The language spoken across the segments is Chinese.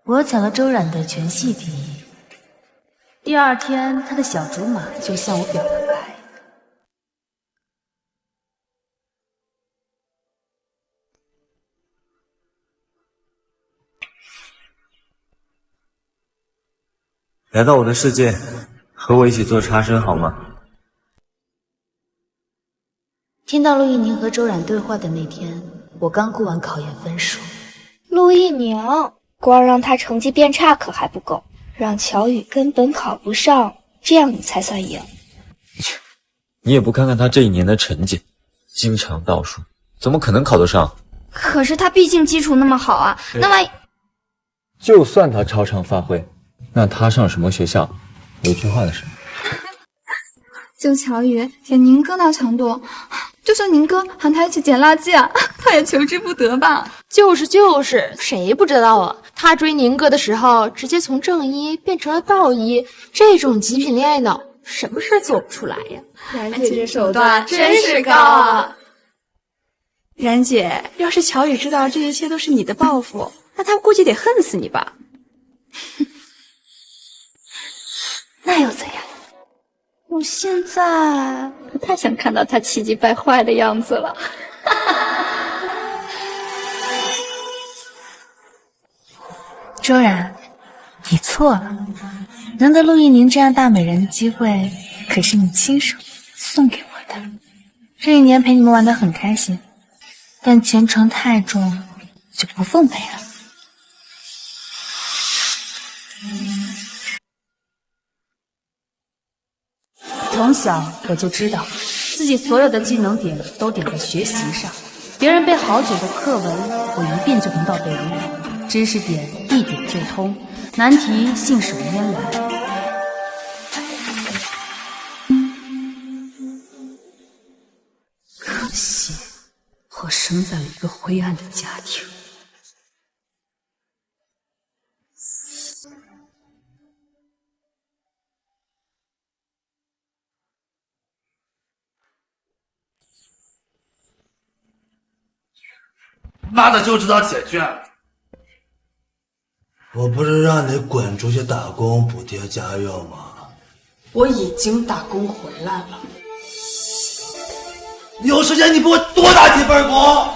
我抢了周冉的全系第一。第二天，他的小竹马就向我表了白。来到我的世界，和我一起做差生好吗？听到陆一宁和周冉对话的那天，我刚过完考研分数。陆一宁，光让他成绩变差可还不够，让乔宇根本考不上，这样你才算赢。切，你也不看看他这一年的成绩，经常倒数，怎么可能考得上？可是他毕竟基础那么好啊，那万一……就算他超常发挥，那他上什么学校？有句话的事。就乔宇演宁哥那程度，就算宁哥喊他一起捡垃圾啊，他也求之不得吧？就是，谁不知道啊？他追宁哥的时候，直接从正一变成了倒一，这种极品恋爱脑，什么事做不出来呀？然姐这手段真是高啊！然姐，要是乔宇知道这一切都是你的报复，那他估计得恨死你吧？那又怎样？我现在不太想看到他气急败坏的样子了。周冉，你错了，能得陆一宁这样大美人的机会，可是你亲手送给我的。这一年陪你们玩得很开心，但前程太重，就不奉陪了。从小我就知道，自己所有的技能点都点在学习上。别人背好久的课文，我一遍就能倒背如流；知识点一点就通，难题信手拈来。可惜，我生在了一个灰暗的家庭。妈的就知道解卷。我不是让你滚出去打工补贴家用吗？我已经打工回来了。有时间你给我多打几份工！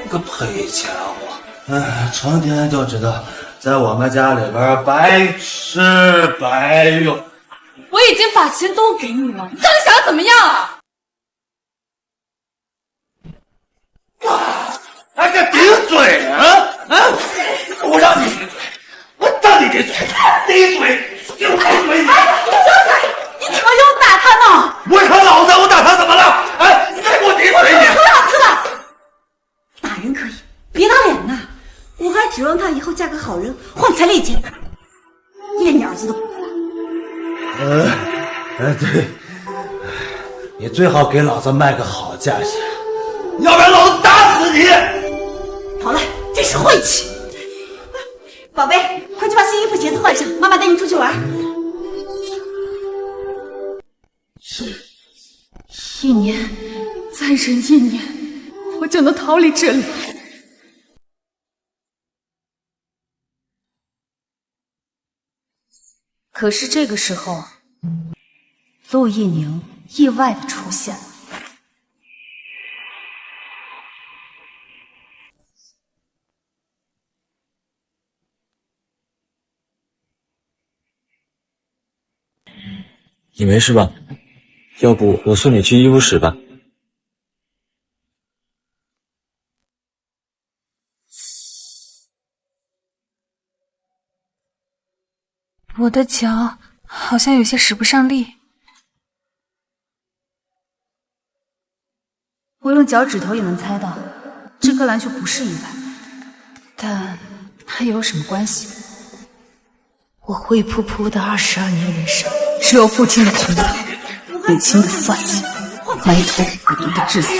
个赔钱货！哎，成天就知道在我们家里边白吃白用。我已经把钱都给你了，你到底想要怎么样啊？还敢顶嘴啊！我让你顶嘴，我让你顶嘴，顶嘴就顶嘴！你小嘴，你怎么又打他呢？我他老子，我打他怎么了？哎，你再给我顶嘴你！吃了！打人可以，别打脸呐！我还指望他以后嫁个好人，换彩礼钱，一连你儿子都不管。对，你最好给老子卖个好价钱，要不然老子打死你！好了，真是晦气！宝贝，快去把新衣服鞋子换上，妈妈带你出去玩。一年，再忍一年，我就能逃离这里。可是这个时候，陆一宁意外的出现了。你没事吧？要不我送你去医务室吧。我的脚好像有些使不上力，我用脚趾头也能猜到，这颗篮球不是意外，但它有什么关系？我灰扑扑的22年人生，只有父亲的拳头，母亲的算计，埋头苦读的至死。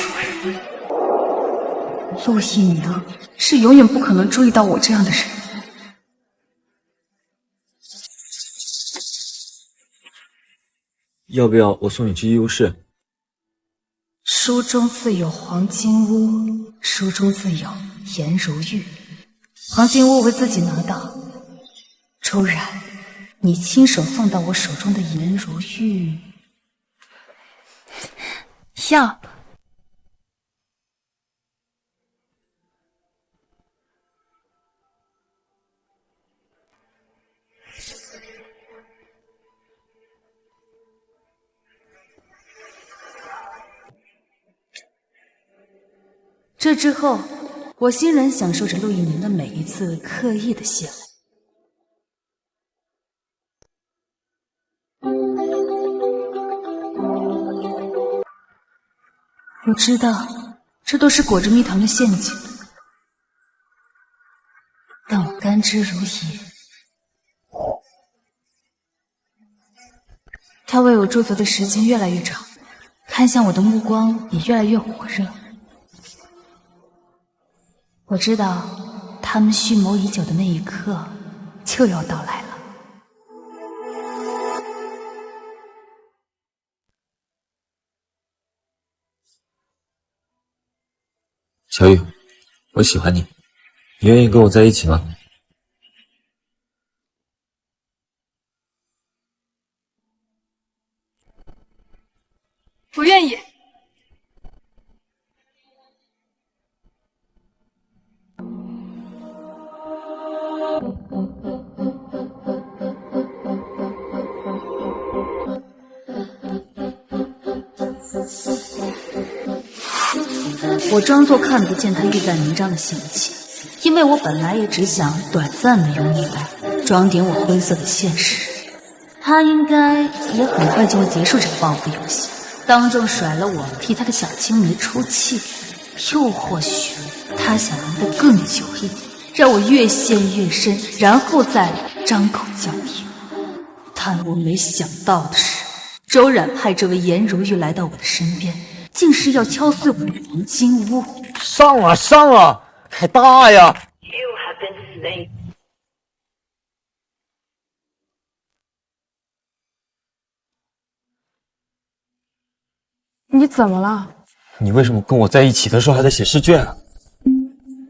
陆一宁是永远不可能注意到我这样的人。要不要我送你去医务室？书中自有黄金屋，书中自有颜如玉。黄金屋为自己拿到，周然，你亲手送到我手中的颜如玉，要。这之后，我欣然享受着陆一鸣的每一次刻意的泄露。我知道，这都是裹着蜜糖的陷阱，但我甘之如饴。他为我驻足的时间越来越长，看向我的目光也越来越火热。我知道，他们蓄谋已久的那一刻就要到来了。小雨，我喜欢你，你愿意跟我在一起吗？不愿意。我装作看不见他欲盖弥彰的嫌弃，因为我本来也只想短暂的用一把装点我灰色的现实。他应该也很快就会结束这个报复游戏，当众甩了我，替他的小青梅出气。又或许他想玩得更久一点，让我越陷越深，然后再张口叫停。但我没想到的是，周冉派这位颜如玉来到我的身边，竟是要敲碎我的黄金屋。上啊上啊，开大呀！你怎么了？你为什么跟我在一起的时候还在写试卷啊？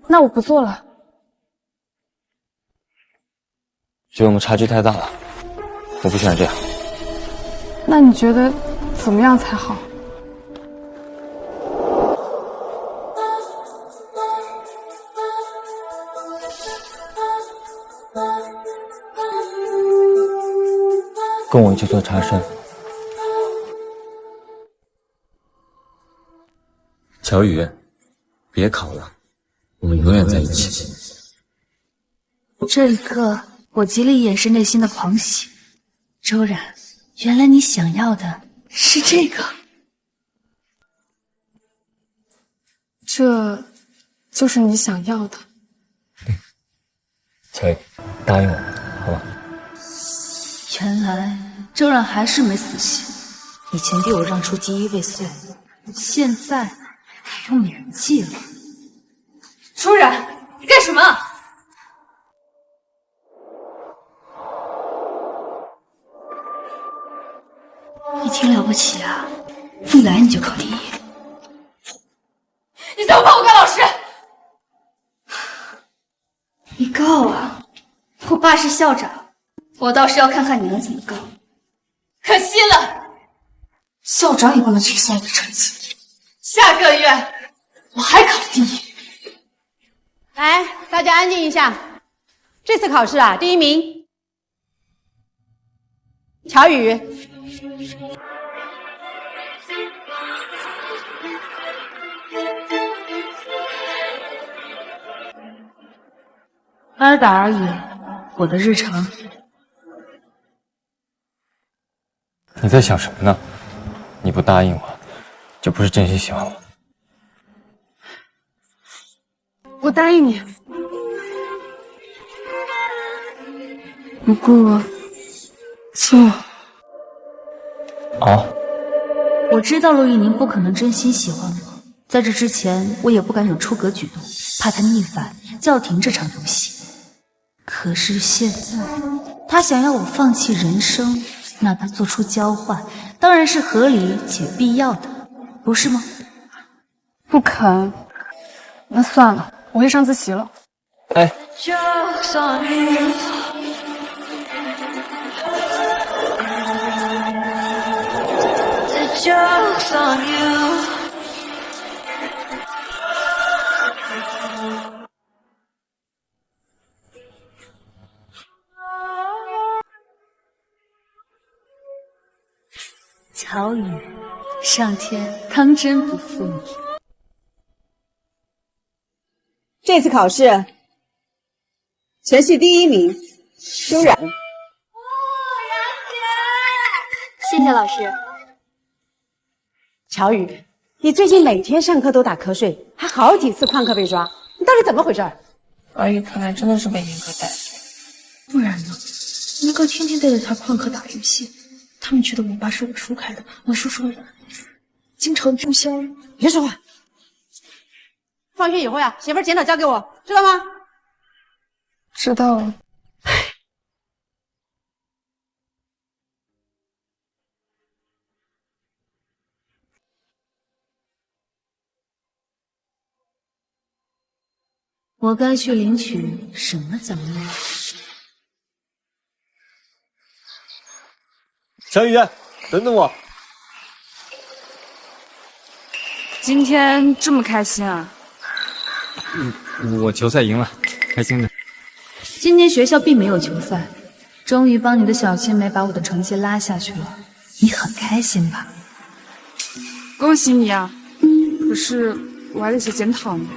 那我不做了。觉得我们差距太大了，我不喜欢这样。那你觉得怎么样才好？跟我一起做茶参。乔宇，别考了，我们永远在一起。这一刻，我极力掩饰内心的狂喜。周冉，原来你想要的是这个。这就是你想要的。乔宇，答应我，好吧？原来周冉还是没死心，以前逼我让出第一未遂，现在改用免记了。周冉，你干什么？你挺了不起啊，一来你就考第一。你怎么把我告老师？你告啊！我爸是校长，我倒是要看看你能怎么告。可惜了，校长也不能取消你的成绩。下个月我还考第一。来，大家安静一下。这次考试啊，第一名乔宇。挨打而已，我的日常。你在想什么呢？你不答应我，就不是真心喜欢我。我答应你。不过，就我知道陆一宁不可能真心喜欢我，在这之前，我也不敢有出格举动，怕他逆反，叫停这场游戏。可是现在，他想要我放弃人生，那他做出交换，当然是合理且必要的，不是吗？不肯，那算了，我去上自习了。哎， joke's on you.乔宇，上天当真不负你。这次考试，全系第1名，周冉。谢谢老师。乔宇，你最近每天上课都打瞌睡，还好几次旷课被抓，你到底怎么回事？阿姨看来真的是被宁哥带罪，不然呢？宁哥天天带着他旷课打游戏，他们觉得网吧是我叔开的，我叔说的，经常注销。别说话。放学以后呀，写份检讨交给我，知道吗？知道了。我该去领取什么奖励？小雨，等等我。今天这么开心啊？我球赛赢了，开心的。今天学校并没有球赛，终于帮你的小青梅把我的成绩拉下去了，你很开心吧？恭喜你啊！可是我还得写检讨呢。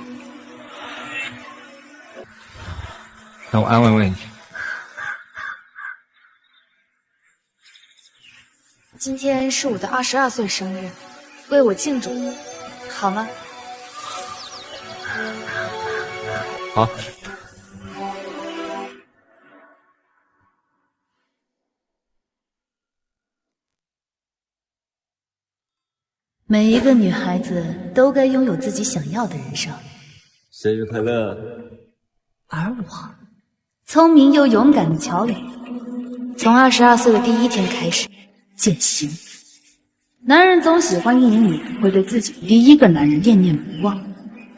让我安慰慰你。今天是我的22岁生日，为我庆祝，好吗？好。每一个女孩子都该拥有自己想要的人生。生日快乐！而我，聪明又勇敢的乔宇，从22岁的第1天开始践行。男人总喜欢一名女人会对自己的第一个男人念念不忘，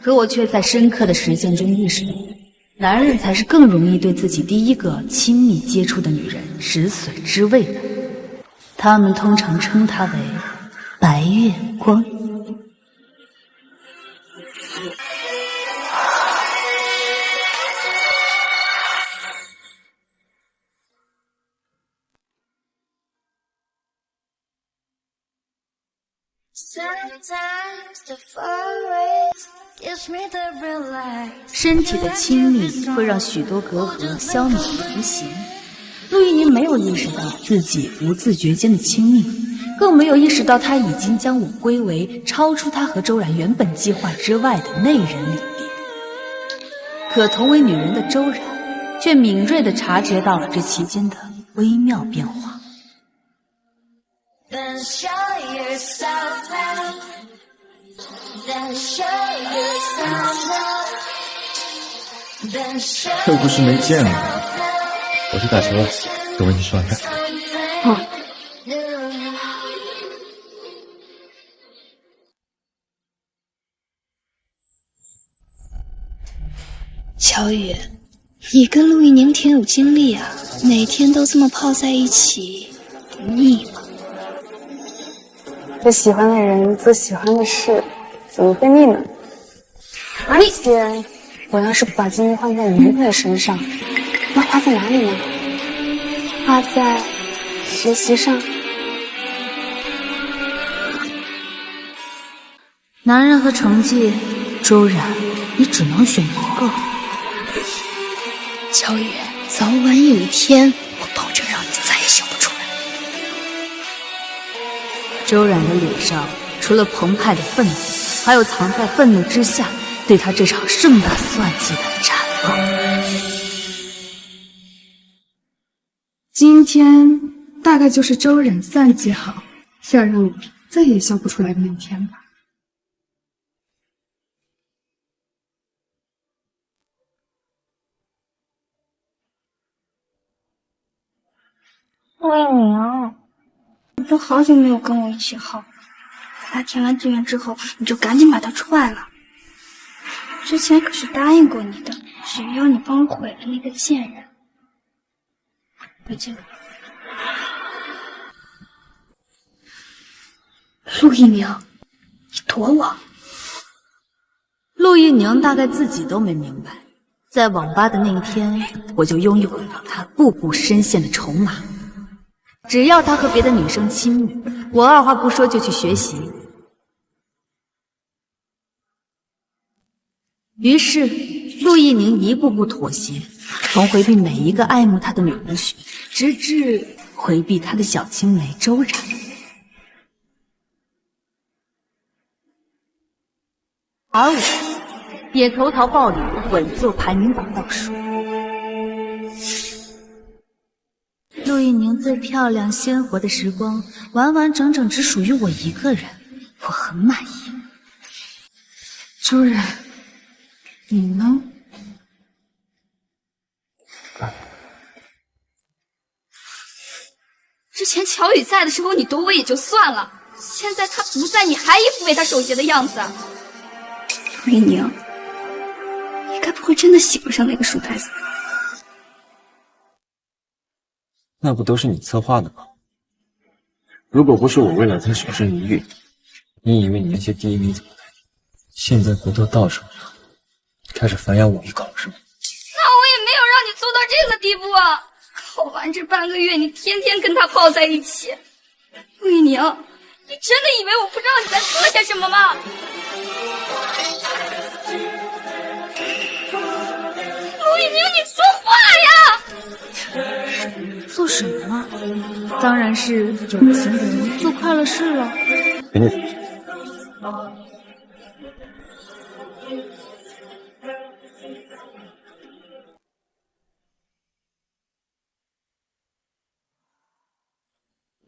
可我却在深刻的实践中意识到，男人才是更容易对自己第一个亲密接触的女人食髓知味的。他们通常称她为白月光。身体的亲密会让许多隔阂消弭无形。陆一宁没有意识到自己不自觉间的亲密，更没有意识到他已经将我归为超出他和周冉原本计划之外的内人领地。可同为女人的周冉，却敏锐地察觉到了这期间的微妙变化。又不是没见过，我去打球了，等我一起吃晚饭。好。乔宇，你跟陆一宁挺有经历啊，每天都这么泡在一起，不腻吗？对喜欢的人做喜欢的事，怎么会腻呢？而且，我要是不把精力花在宁哥的身上，那花在哪里呢？花在学习上。男人和成绩，周冉，你只能选一个。乔宇，早晚有一天，我保证让你再也笑不出来。周冉的脸上除了澎湃的愤怒，还有藏在愤怒之下对他这场盛大算计的展望。今天大概就是周冉算计好，要让我再也笑不出来的那天吧。陆一宁，你都好久没有跟我一起耗了。他填完志愿之后，你就赶紧把他踹了。之前可是答应过你的，只要你帮我毁了那个贱人。回见。陆一鸣，你躲我！陆一宁大概自己都没明白，在网吧的那一天，我就拥有了让他步步深陷的筹码。只要他和别的女生亲密，我二话不说就去学习。于是，陆一宁一步步妥协，从回避每一个爱慕他的女同学，直至回避他的小青梅周然。而我也投桃报李，稳坐排名榜倒数。陆一宁最漂亮鲜活的时光，完完整整只属于我一个人，我很满意。周然，你呢？之前乔宇在的时候你躲我也就算了，现在他不在，你还一副为他守节的样子。陆一宁，你该不会真的喜欢上那个书呆子吧？那不都是你策划的吗？如果不是我为了他守身一隅，你以为你那些第一名怎么来？现在回头到手了，开始反咬我一口是吗？那我也没有让你做到这个地步啊！考完这半个月，你天天跟他泡在一起。陆一宁，你真的以为我不知道你在做些什么吗？陆一宁，你说话呀！做什么？当然是有情人做快乐事了。给你。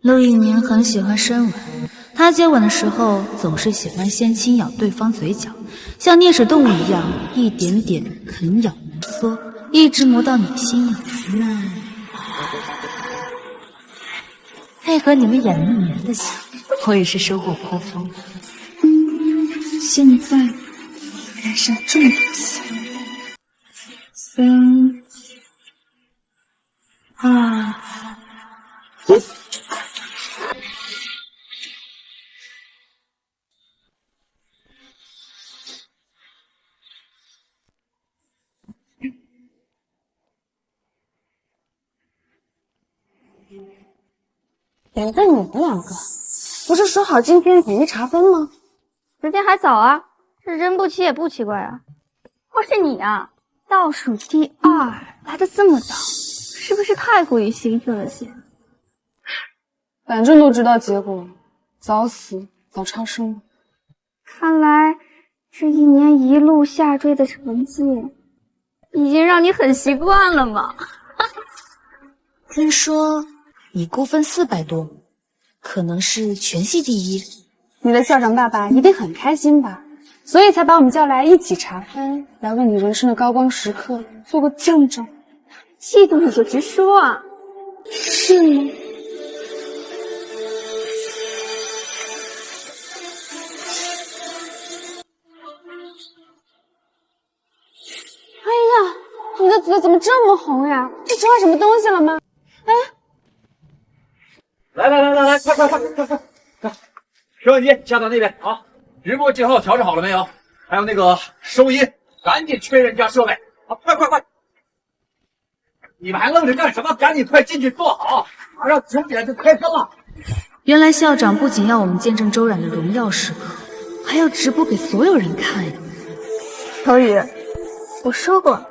陆一宁很喜欢深吻，他接吻的时候总是喜欢先轻咬对方嘴角，像啮齿动物一样一点点啃咬摩挲，一直磨到你心里无奈。配合你们演了1年的戏，我也是收获颇丰。现在该上重头戏。3、2、1。等着你们2个，不是说好今天统一查分吗？时间还早啊，这人不齐也不奇怪啊。或是你啊，倒数第2来的这么早，是不是太过于兴奋了些？反正都知道结果，早死早超生。看来这1年一路下坠的成绩，已经让你很习惯了嘛。听说你估分400多，可能是全系第1。你的校长爸爸一定很开心吧，所以才把我们叫来一起查分，来为你人生的高光时刻做个见证。嫉妒你就直说啊。是吗？哎呀，你的嘴怎么这么红呀？是吃坏什么东西了吗？哎，来，快！收音机架到那边啊！直播信号调整好了没有？还有那个收音，赶紧确认一下设备。好，快！你们还愣着干什么？赶紧快进去坐好，马上9点就开分了。原来校长不仅要我们见证周冉的荣耀时刻，还要直播给所有人看呀！小雨，我说过，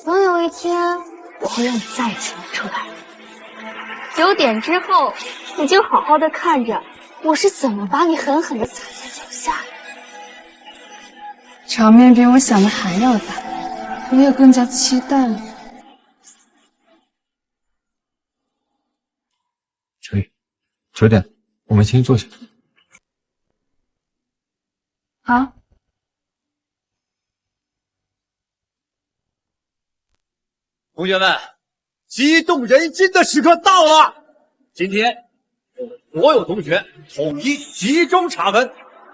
总有一天我会让你再次出来。9点之后，你就好好的看着我是怎么把你狠狠的踩在脚下的。场面比我想的还要大，我也更加期待了。小雨，9点，我们先坐下。好。同学们，激动人心的时刻到了！今天我们所有同学统一集中查分，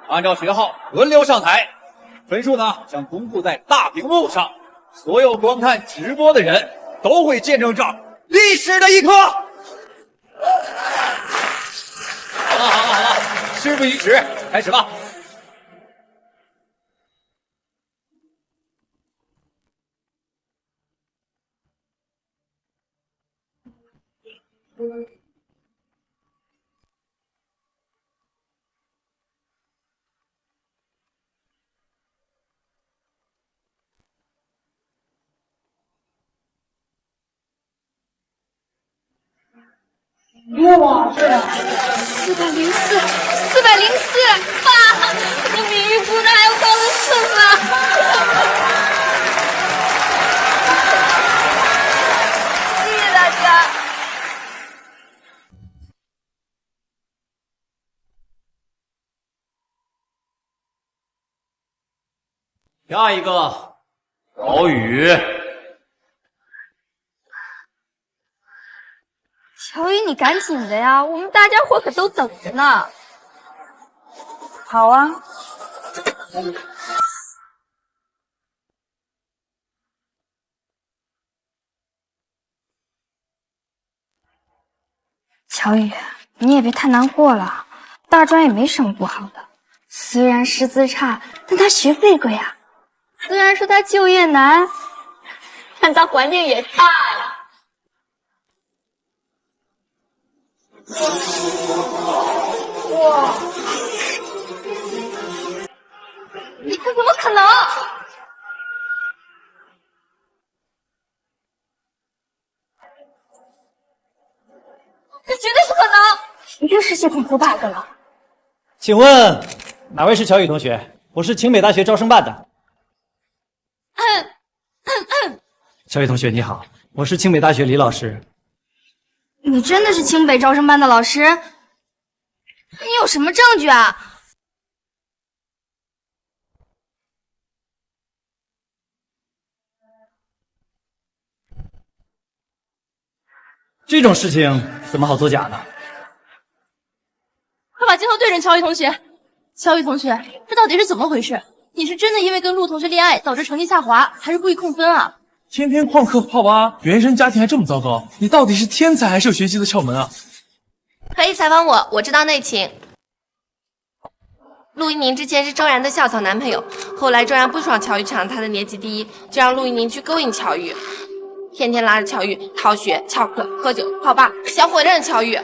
按照学号轮流上台，分数呢将公布在大屏幕上，所有观看直播的人都会见证这历史的一刻。好了，事不宜迟，开始吧。哇，404，爸，我比预估的还要高了4分。谢谢大家。下一个，小雨。乔宇，你赶紧的呀，我们大家伙可都等着呢。好啊。乔宇，你也别太难过了，大专也没什么不好的。虽然师资差，但他学费贵啊。虽然说他就业难，但他环境也大呀。哇！这怎么可能？这绝对不可能！又是系统出 bug 了。请问哪位是乔宇同学？我是清北大学招生办的。乔宇同学你好，我是清北大学李老师。你真的是清北招生办的老师？你有什么证据啊？这种事情怎么好作假呢？快把镜头对准乔宇同学。乔宇同学，这到底是怎么回事？你是真的因为跟陆同学恋爱导致成绩下滑，还是故意控分啊？天天旷课泡吧，原生家庭还这么糟糕，你到底是天才还是有学习的窍门啊？可以采访我，我知道内情。陆一宁之前是周然的校草男朋友，后来周然不爽乔宇抢了他的年级第一，就让陆一宁去勾引乔宇，天天拉着乔宇逃学、翘课、喝酒、泡吧，想毁了人乔宇。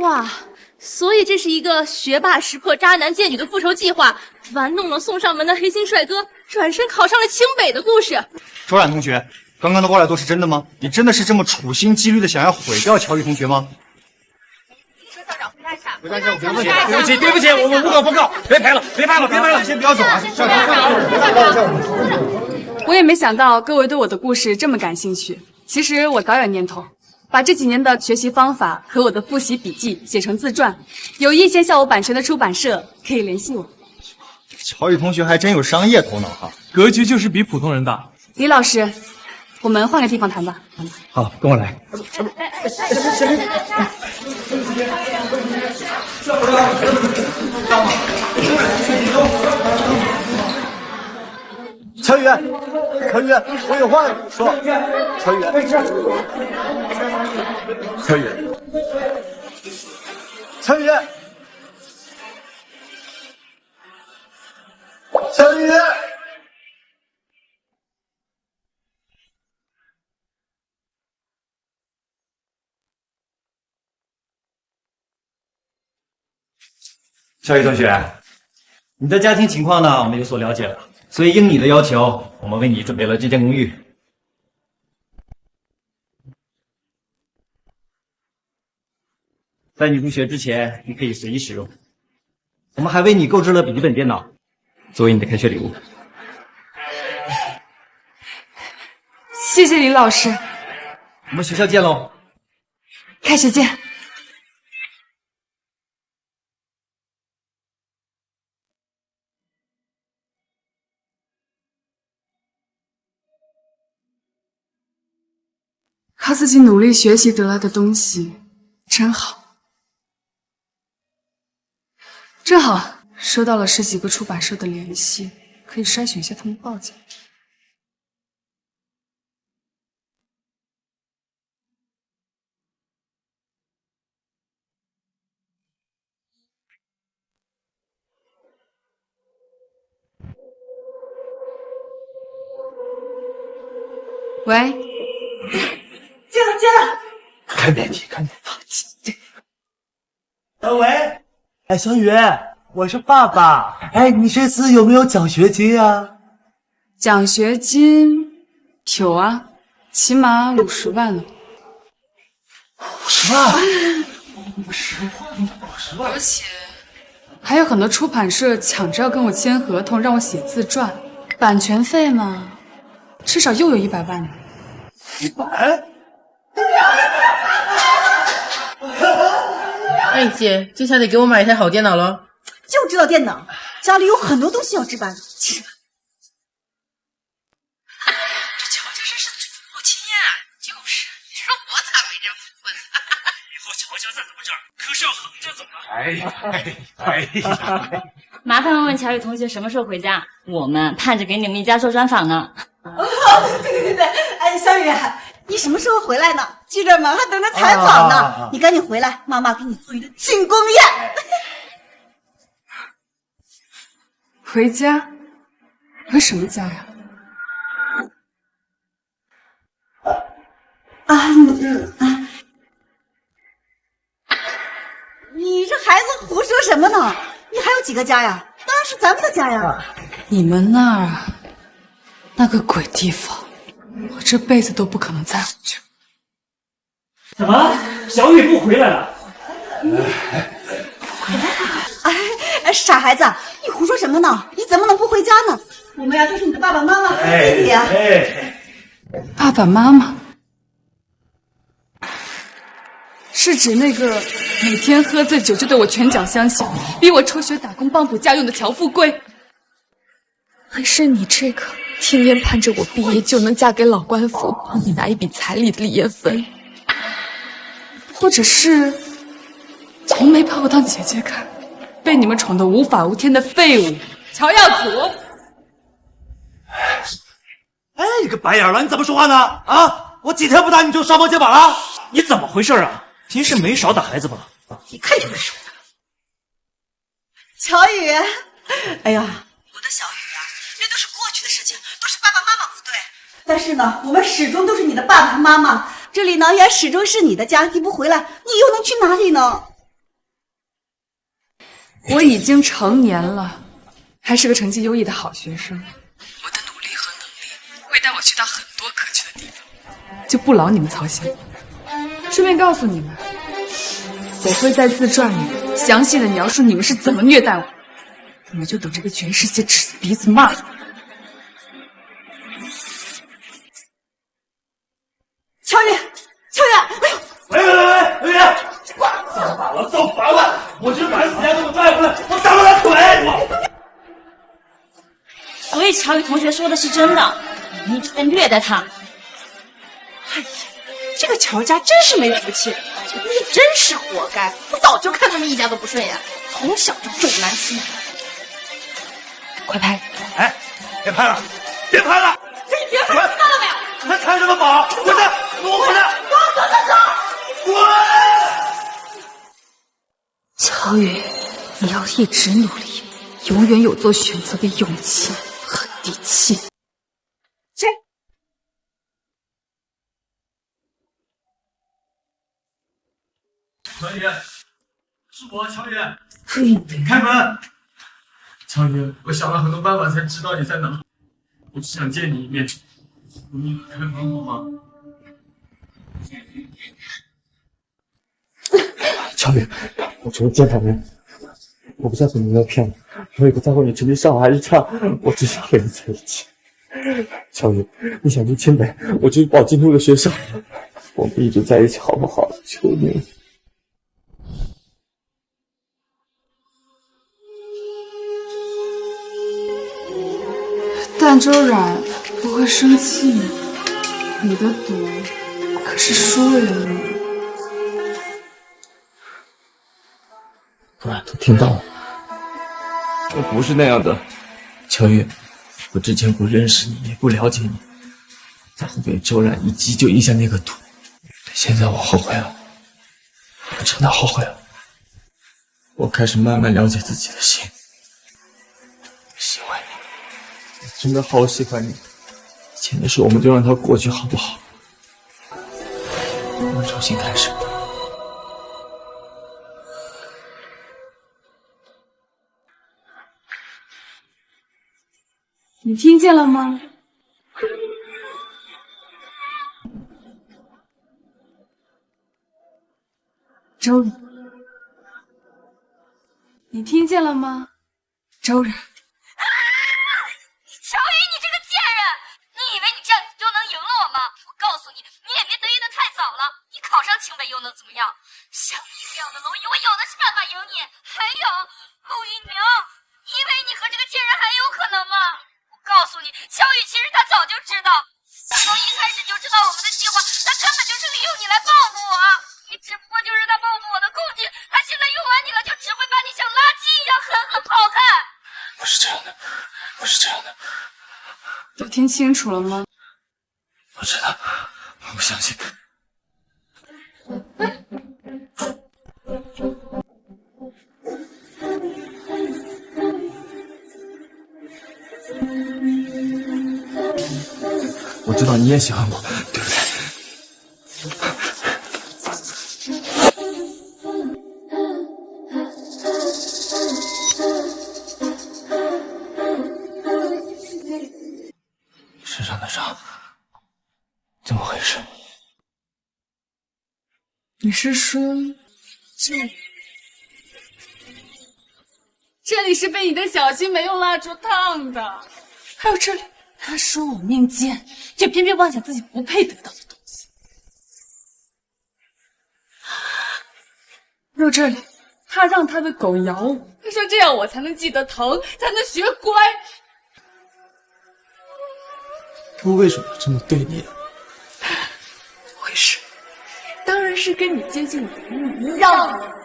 哇，所以这是一个学霸识破渣男贱女的复仇计划，玩弄了送上门的黑心帅哥，转身考上了清北的故事。周冉同学，刚刚的话来都是真的吗？你真的是这么处心积虑的想要毁掉乔宇同学吗？对不起，我们不搞封告，别拍了，先不要走啊！校长，我也没想到各位对我的故事这么感兴趣。其实我早有念头，把这几年的学习方法和我的复习笔记写成自传，有意见校我版权的出版社可以联系我。乔宇同学还真有商业头脑哈，格局就是比普通人大。李老师，我们换个地方谈吧。好，跟我来。乔宇，我有话跟你说。乔宇，乔宇同学，你的家庭情况呢，我们有所了解了，所以应你的要求，我们为你准备了这间公寓。在你入学之前，你可以随意使用。我们还为你购置了笔记本电脑，作为你的开学礼物。谢谢李老师，我们学校见喽！开学见。靠自己努力学习得来的东西，真好。正好收到了10几个出版社的联系，可以筛选一下他们报价。喂，接了。看电梯，看电梯。喂，哎，小雨，我是爸爸。哎，你这次有没有奖学金啊？奖学金有啊，起码50万了。50万，而且还有很多出版社抢着要跟我签合同，让我写自传，版权费嘛，至少又有100万呢。100？哎姐，这下得给我买一台好电脑了。就知道电脑，家里有很多东西要置办，其实。这乔家真是祖母亲呀！就是，你说我咋没这福分呢？以后乔家再怎么着，可是要横着走啊！哎呀！麻烦问问乔宇同学什么时候回家？我们盼着给你们一家做专访呢。对，哎，小雨，你什么时候回来呢？记者们还等着采访呢，你赶紧回来，妈妈给你做一个庆功宴。回家？回什么家呀？你这孩子胡说什么呢？你还有几个家呀？当然是咱们的家呀！你们那儿啊，那个鬼地方，我这辈子都不可能再回去。什么？小雨不回来了？哎，傻孩子，你胡说什么呢？你怎么能不回家呢？我们呀都是你的爸爸妈妈和弟弟呀。爸爸妈妈是指那个每天喝醉酒就对我拳脚相向，逼我辍学打工帮补家用的乔富贵，还是你这个天天盼着我毕业就能嫁给老官府，帮你拿一笔彩礼的李艳芬，或者是从没把我当姐姐看，被你们宠得无法无天的废物乔耀祖？哎，你个白眼狼，你怎么说话呢？啊，我几天不打你就双方肩膀了？你怎么回事啊？平时没少打孩子吧？一看就是熟的。乔宇，哎呀，我的小雨啊，那都是过去的事情，都是爸爸妈妈不对。但是呢，我们始终都是你的爸爸妈妈，这里呢也始终是你的家。你不回来，你又能去哪里呢？我已经成年了，还是个成绩优异的好学生。我的努力和能力会带我去到很多可去的地方，就不劳你们操心。顺便告诉你们，我会在自传里详细的描述你们是怎么虐待我，你们就等着被全世界指着鼻子骂我。乔宇，哎呦！喂，造反了！我这把死丫头拽回来，我打了他腿！所以乔宇同学说的是真的，你一直在虐待他。哎呀，这个乔家真是没福气，你真是活该！我早就看他们一家都不顺眼，从小就重男轻女。快拍！哎，别拍了，别拍了！你别拍，看到没有？还看什么宝？滚蛋！给我滚蛋！滚！乔宇，你要一直努力，永远有做选择的勇气和底气。谁？乔宇，是我，乔宇。开门。乔宇，我想了很多办法才知道你在哪，我只想见你一面。你开门好吗？乔宇，我除了见他们，我不在乎你要骗我，我也不在乎你成绩上好还是差，我只想和你在一起。乔宇，你想去清北，我就报京都的学校，我们一直在一起好不好？求你。但周冉不会生气，你的赌可是输了呢。不然都听到了。我不是那样的，乔宇，我之前不认识你，也不了解你，才会被周冉一击就赢下那个赌。现在我后悔了，我真的后悔了。我开始慢慢了解自己的心，喜欢你，我真的好喜欢你。以前的事我们就让它过去，好不好？我们重新开始。你听见了吗？周然，你听见了吗？周然。乔宇，你这个贱人！你以为你这样就能赢了我吗？我告诉你，你也别得意的太早了。你考上清北又能怎么样？像你这样的蝼蚁，我有的是办法赢你。还有陆一鸣，你以为你和这个贱人还有可能吗？我告诉你，乔宇其实他早就知道，他从一开始就知道我们的计划，他根本就是利用你来报复我。你只不过就是他报复我的工具，他现在用完你了，就只会把你像垃圾一样狠狠抛开。不是这样的，不是这样的。都听清楚了吗？我知道，我不相信。我知道你也喜欢我，对不对？身上的伤怎么回事？你是说这里是被你的小心没用蜡烛烫的，还有这里，他说我命贱，却偏偏妄想自己不配得到的东西。还有这里，他让他的狗咬我，他说这样我才能记得疼，才能学乖。我为什么要这么对你啊？回事，当然是跟你接近的人一样的。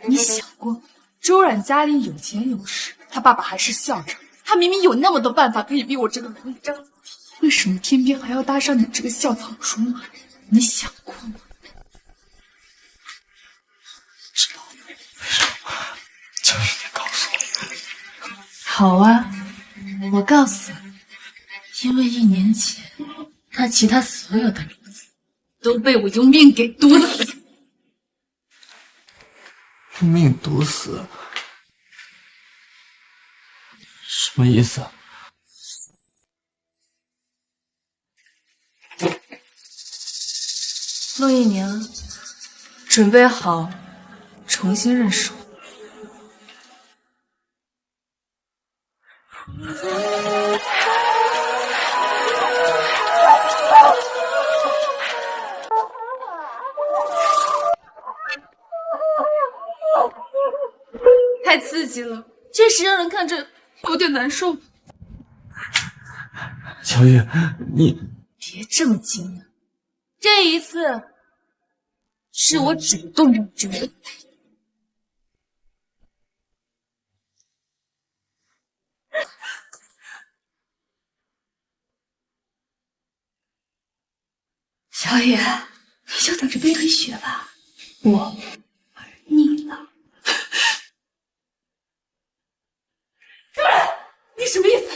你想过，周冉家里有钱有势，他爸爸还是校长，他明明有那么多办法可以逼我这个蝼蚁张嘴，为什么偏偏还要搭上你这个校草猪呢？你想过吗？知道为什么？就应该告诉我。好啊，我告诉你，因为1年前，他其他所有的名字都被我用命给毒死。用命毒死？什么意思？陆一宁，准备好重新认识我。太刺激了，确实让人看着有点难受。小雨，你别这么惊讶，这一次是我主动让这个。小雨，你就等着被推雪吧，我腻了。周冉，你什么意思？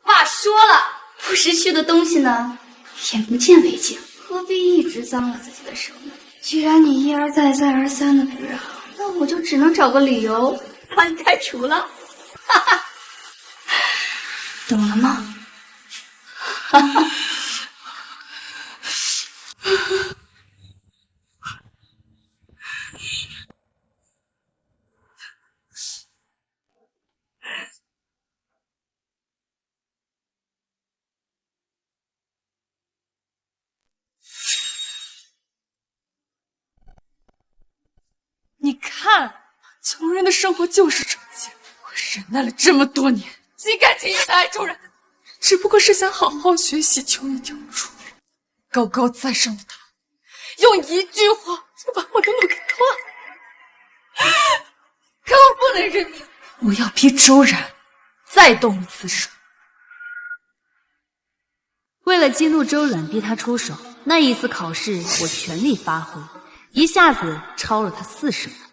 话说了，不识趣的东西呢，眼不见为净，何必一直脏了自己的手呢？既然你一而再再而三的不让，那我就只能找个理由把你开除了。哈哈，懂了吗？哈哈。你看，穷人的生活就是这么贱。我忍耐了这么多年，心甘情愿的爱周冉，只不过是想好好学习，求一条出路。高高在上的他，用一句话就把我的路给断了。可我不能认命，我要逼周冉再动一次手。为了激怒周冉，逼他出手，那一次考试我全力发挥，一下子超了他40分。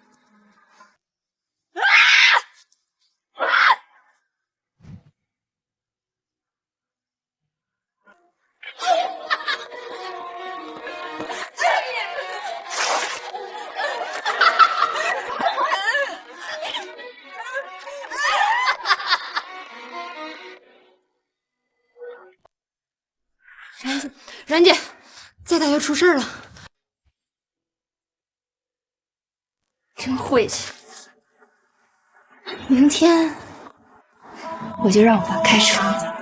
冉姐，再打要出事了。真晦气！明天我就让我爸开除你。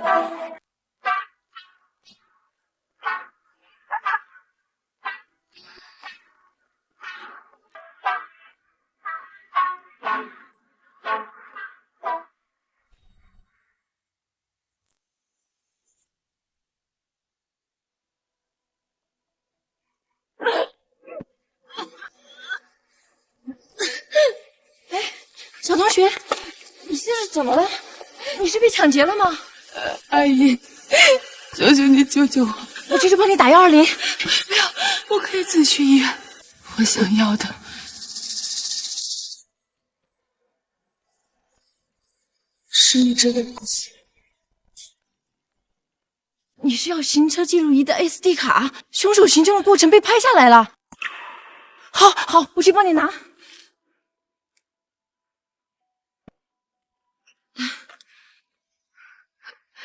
小同学，你这是怎么了？你是被抢劫了吗？阿姨，求求你救救我！我这就帮你打120。不要，我可以自己去医院。我想要的是你这个东西。你是要行车记录仪的 SD 卡？凶手行凶的过程被拍下来了。好，我去帮你拿。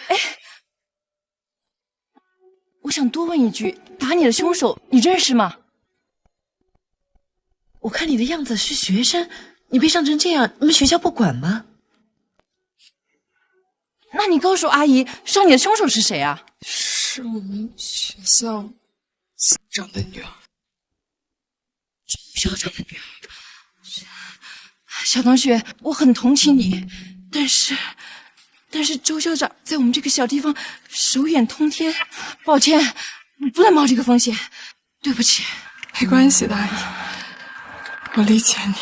哎，我想多问一句，打你的凶手你认识吗？我看你的样子是学生，你被伤成这样，你们学校不管吗？那你告诉阿姨，伤你的凶手是谁啊？是我们学校校长的女儿。校长的女儿。小同学，我很同情你，但是周校长在我们这个小地方手眼通天，抱歉，你不能冒这个风险，对不起。没关系的，阿姨，我理解你。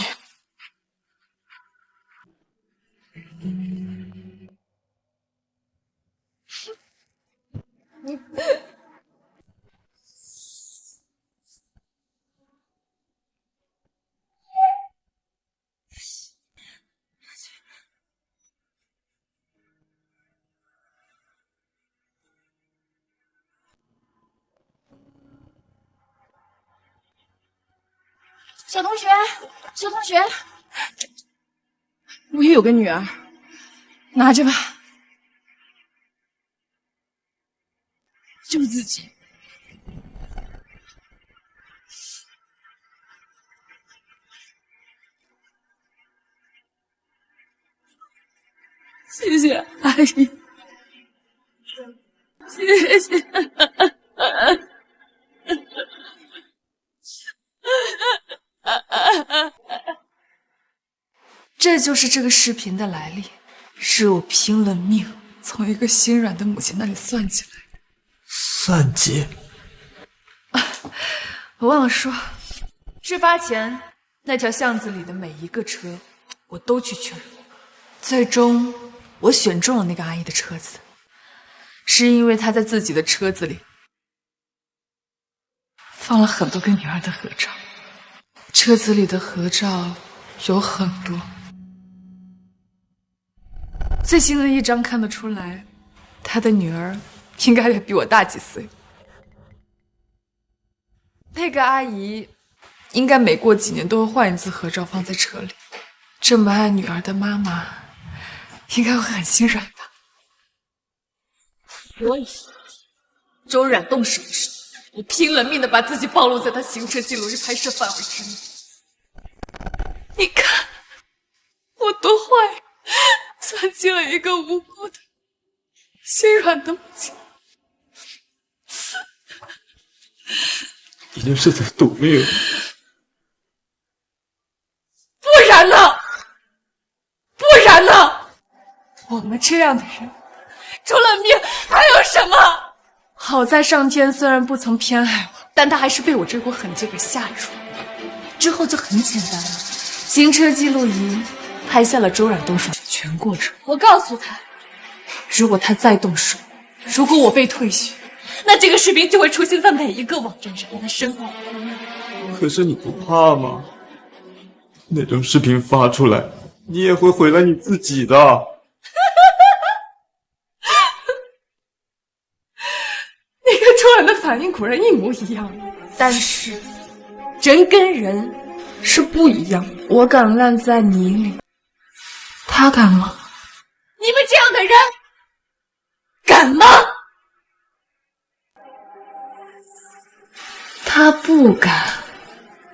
小同学，我也有个女儿，拿着吧，救自己。谢谢阿姨，谢谢。这就是这个视频的来历，是我拼了命从一个心软的母亲那里算起来的。算计？我忘了说，事发前那条巷子里的每一个车，我都去确认。最终，我选中了那个阿姨的车子，是因为她在自己的车子里放了很多跟女儿的合照。车子里的合照有很多，最新的一张看得出来，她的女儿应该也比我大几岁。那个阿姨应该每过几年都会换一次合照放在车里。这么爱女儿的妈妈，应该会很心软吧。所以，周冉动手时，我拼了命的把自己暴露在他行车记录仪拍摄范围之内。你看，我多坏，算计了一个无辜的、心软的母亲。你这是在赌命。不然呢？不然呢？我们这样的人，除了命还有什么？好在上天虽然不曾偏爱我，但他还是被我这股狠劲给吓住了。之后就很简单了，行车记录仪拍下了周冉动手的全过程。我告诉他，如果他再动手，如果我被退学，那这个视频就会出现在每一个网站上，在他身后。可是你不怕吗？那种视频发出来，你也会毁了你自己的。你跟周冉的反应果然一模一样，但是人跟人是不一样的。我敢烂在泥里，他敢吗？你们这样的人敢吗？他不敢，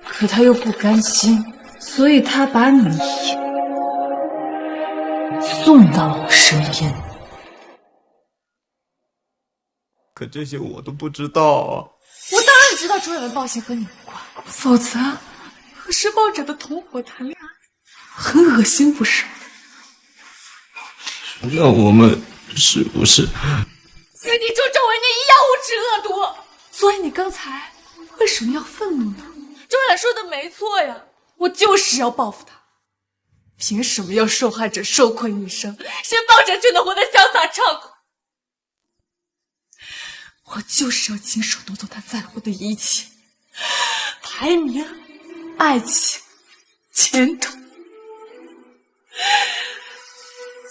可他又不甘心，所以他把你送到了我身边。可这些我都不知道啊！我当然知道周远的暴行和你无关，否则和施暴者的同伙谈恋爱，很恶心，不是？那我们是不是？跟你周周伟那一样无耻恶毒，所以你刚才为什么要愤怒呢？周远说的没错呀，我就是要报复他。凭什么要受害者受困一生，施暴者却能活得潇洒畅快？我就是要亲手夺走他在乎的一切，排名、爱情、前途，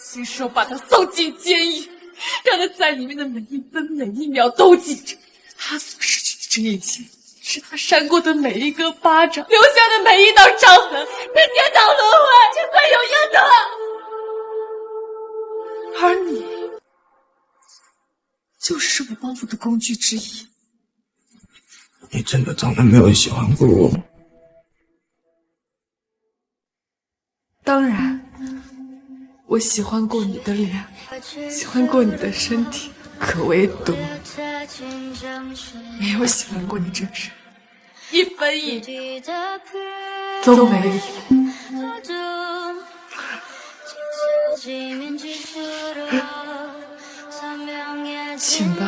亲手把他送进监狱，让他在里面的每一分每一秒都记着。他所失去的这一切，是他扇过的每一个巴掌，留下的每一道伤痕，是天堂轮回，是罪有应得。而你就是我报复的工具之一。你真的从来没有喜欢过我吗？当然，我喜欢过你的脸，喜欢过你的身体，可唯独没有喜欢过你这个人，一分一厘都没有。请吧。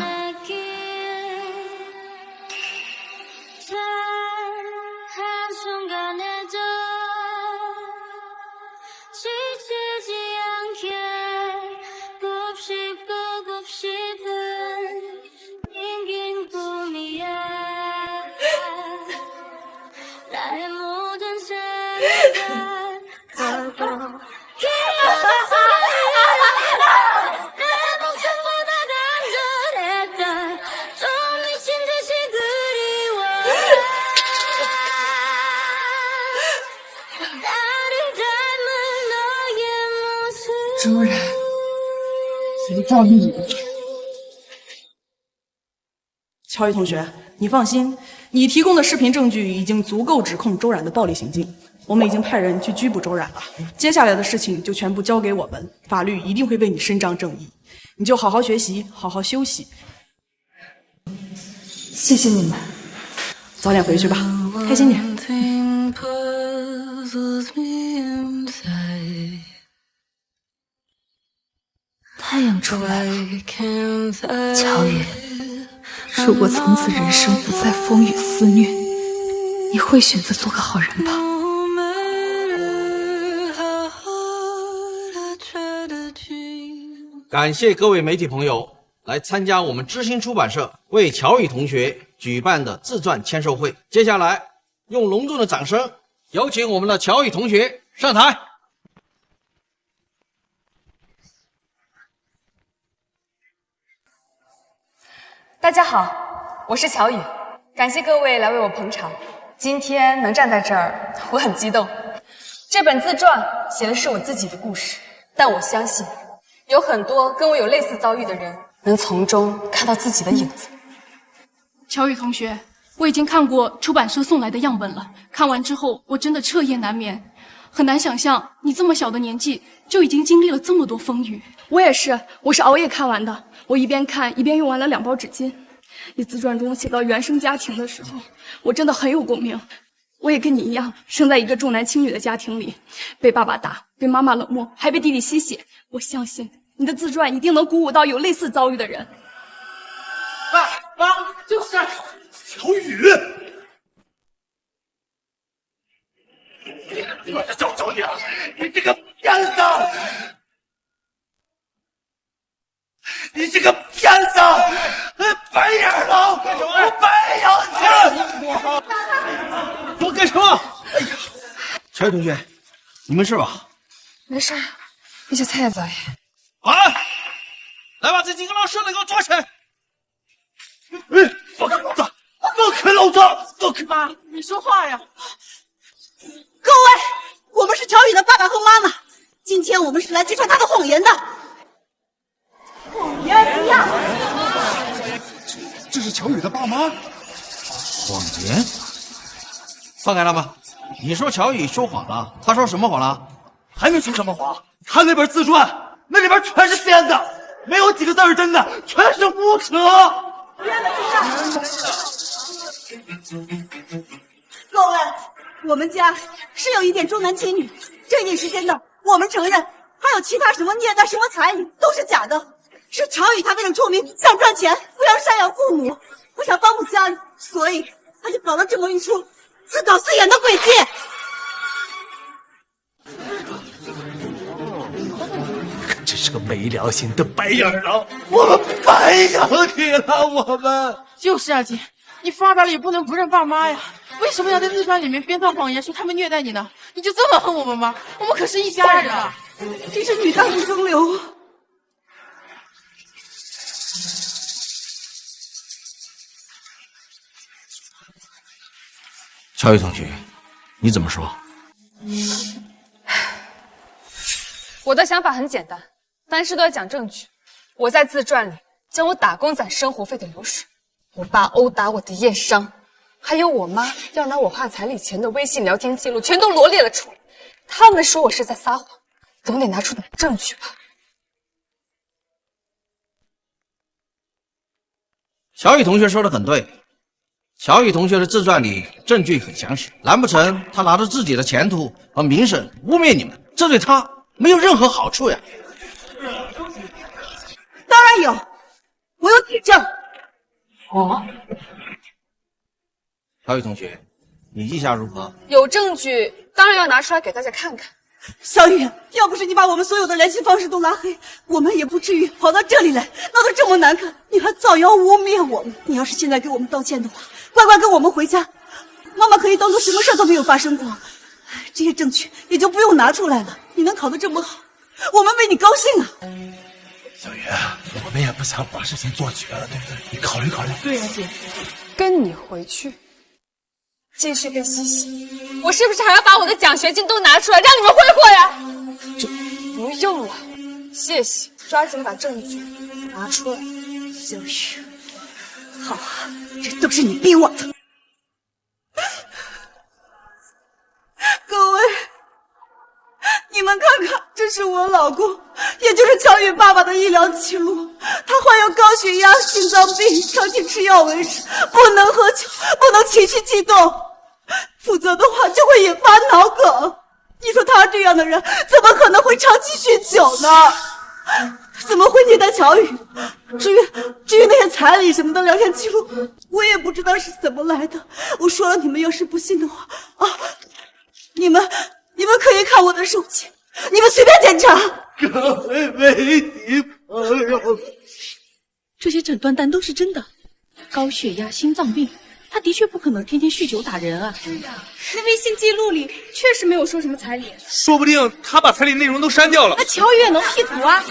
周然，谁告密了？乔宇同学，你放心，你提供的视频证据已经足够指控周冉的暴力行径，我们已经派人去拘捕周冉了。接下来的事情就全部交给我们，法律一定会为你伸张正义。你就好好学习，好好休息。谢谢你们，早点回去吧，开心点。太阳出来了，乔宇，如果从此人生不再风雨肆虐，你会选择做个好人吧？感谢各位媒体朋友来参加我们知新出版社为乔宇同学举办的自传签售会。接下来，用隆重的掌声有请我们的乔宇同学上台。大家好，我是乔宇，感谢各位来为我捧场。今天能站在这儿，我很激动。这本自传写的是我自己的故事，但我相信有很多跟我有类似遭遇的人能从中看到自己的影子。乔宇同学，我已经看过出版社送来的样本了，看完之后我真的彻夜难眠，很难想象你这么小的年纪就已经经历了这么多风雨。我也是，我是熬夜看完的，我一边看一边用完了2包纸巾。你自传中写到原生家庭的时候，我真的很有共鸣。我也跟你一样，生在一个重男轻女的家庭里，被爸爸打，被妈妈冷漠，还被弟弟吸血。我相信你的自传一定能鼓舞到有类似遭遇的人。爸，就是乔宇，我要找你了！你这个骗子！你这个骗子！白眼狼！我白养你！我干什么？哎呀，乔宇同学，你没事吧？没事，你去擦擦呀。好了，来把这几个老实的给我抓起来！放开老子！放开老子！放开！妈，你说话呀！各位，我们是乔宇的爸爸和妈妈，今天我们是来揭穿他的谎言的。谎言呀！这是乔宇的爸妈。谎言？放开他们！你说乔宇说谎了，他说什么谎了？还没说什么谎，他那本自传那里边全是编的，没有几个字是真的，全是胡扯。各位，我们家是有一点重男轻女，这点是真的，我们承认。还有其他什么虐待、什么彩礼都是假的，是乔宇他为了出名想赚钱，不想赡养父母，不想帮补家里，所以他就搞了这么一出自导自演的诡计。真是个没良心的白眼狼，我们白养你了，我们就是啊，姐，你富二代了也不能不认爸妈呀。为什么要在自传里面编造谎言说他们虐待你呢？你就这么恨我们吗？我们可是一家人啊！真是女大不中留。乔宇同学，你怎么说？我的想法很简单，凡事都要讲证据。我在自传里将我打工攒生活费的流水，我爸殴打我的验伤，还有我妈要拿我花彩礼钱的微信聊天记录，全都罗列了出来。他们说我是在撒谎，总得拿出点证据吧。乔宇同学说的很对，乔宇同学的自传里证据很详实，难不成他拿着自己的前途和名声污蔑你们？这对他没有任何好处呀。当然有，我有铁证。乔宇同学，你意下如何？有证据，当然要拿出来给大家看看。小雨，要不是你把我们所有的联系方式都拉黑，我们也不至于跑到这里来，闹得这么难看。你还造谣污蔑我们，你要是现在给我们道歉的话，乖乖跟我们回家，妈妈可以当做什么事都没有发生过。这些证据也就不用拿出来了。你能考得这么好，我们为你高兴啊！小雨，我们也不想把事情做绝了，对不对？你考虑考虑。对呀，姐，跟你回去继续跟西西，我是不是还要把我的奖学金都拿出来让你们挥霍呀？这不用了，谢谢，抓紧把证据拿出来。小雨，好啊，这都是你逼我的。各位，你们看看，这是我老公，也就是乔宇爸爸的医疗记录。他患有高血压、心脏病，长期吃药维持，不能喝酒，不能情绪激动，否则的话就会引发脑梗。你说他这样的人，怎么可能会长期酗酒呢？怎么会虐待乔宇？至于那些彩礼什么的聊天记录，我也不知道是怎么来的。我说了，你们要是不信的话啊，你们可以看我的手机，你们随便检查。各位媒体朋友，这些诊断单都是真的，高血压、心脏病，他的确不可能天天酗酒打人啊。对呀，那微信记录里确实没有说什么彩礼，说不定他把彩礼内容都删掉了。那乔宇也能 P 图啊！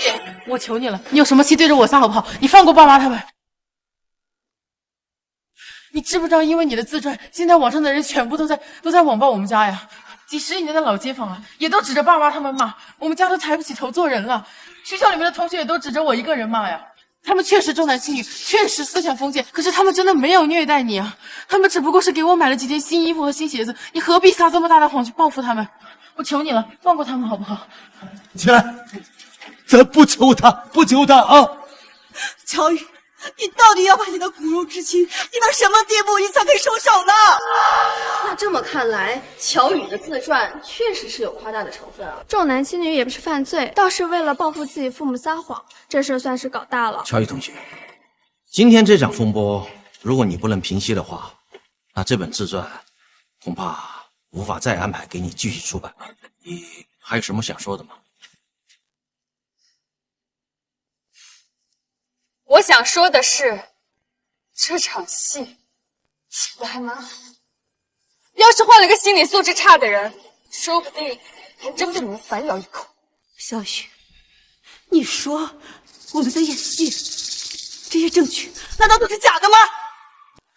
姐，我求你了，你有什么气对着我撒好不好？你放过爸妈他们。你知不知道，因为你的自传，现在网上的人全部都在网暴我们家呀？几十年的老街坊啊，也都指着爸妈他们骂，我们家都抬不起头做人了。学校里面的同学也都指着我一个人骂呀。他们确实重男轻女，确实思想封建，可是他们真的没有虐待你啊！他们只不过是给我买了几件新衣服和新鞋子，你何必撒这么大的谎去报复他们？我求你了，放过他们好不好？起来，咱不求他，不求他啊！乔宇，你到底要把你的骨肉至亲逼到什么地步，你才肯收手呢？那这么看来，乔宇的自传确实是有夸大的成分啊。重男轻女也不是犯罪，倒是为了报复自己父母撒谎，这事算是搞大了。乔宇同学，今天这场风波，如果你不能平息的话，那这本自传恐怕无法再安排给你继续出版了。你还有什么想说的吗？我想说的是，这场戏演得还蛮好。要是换了个心理素质差的人，说不定还真被你们反咬一口。小雨，你说我们在演戏，这些证据难道都是假的吗？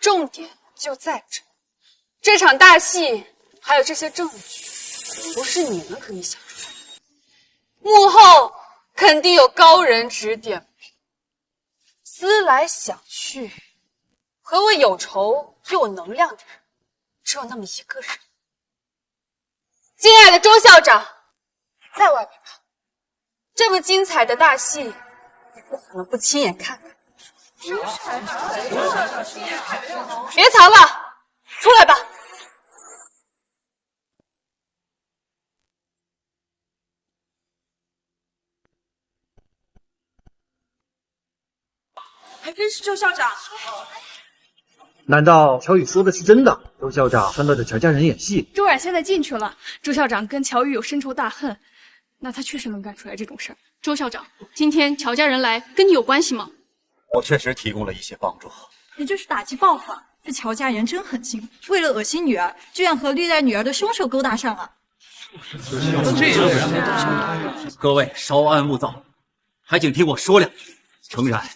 重点就在这场大戏还有这些证据，不是你们可以想出来的，幕后肯定有高人指点。思来想去，和我有仇又有能量的人，只有那么一个人。敬爱的周校长，在外面吧。这么精彩的大戏，你不可能不亲眼看看。别藏了，出来吧。还真是周校长。难道乔宇说的是真的？周校长撺掇着乔家人演戏？周冉现在进去了，周校长跟乔宇有深仇大恨，那他确实能干出来这种事儿。周校长，今天乔家人来跟你有关系吗？我确实提供了一些帮助。也就是打击报复。这乔家人真狠心，为了恶心女儿，居然和虐待女儿的凶手勾搭上了。各位稍安勿躁，还请听我说两句。诚然，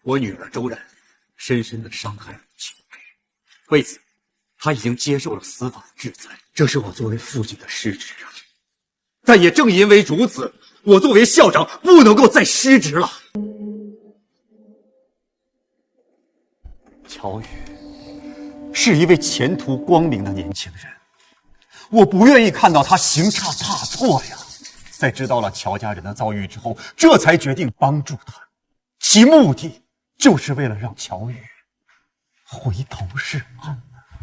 我女儿周冉深深的伤害了乔宇，为此，她已经接受了司法的制裁，这是我作为父亲的失职啊。但也正因为如此，我作为校长不能够再失职了。乔宇是一位前途光明的年轻人，我不愿意看到他行差踏错呀。在知道了乔家人的遭遇之后，这才决定帮助他，其目的就是为了让乔宇回头是岸。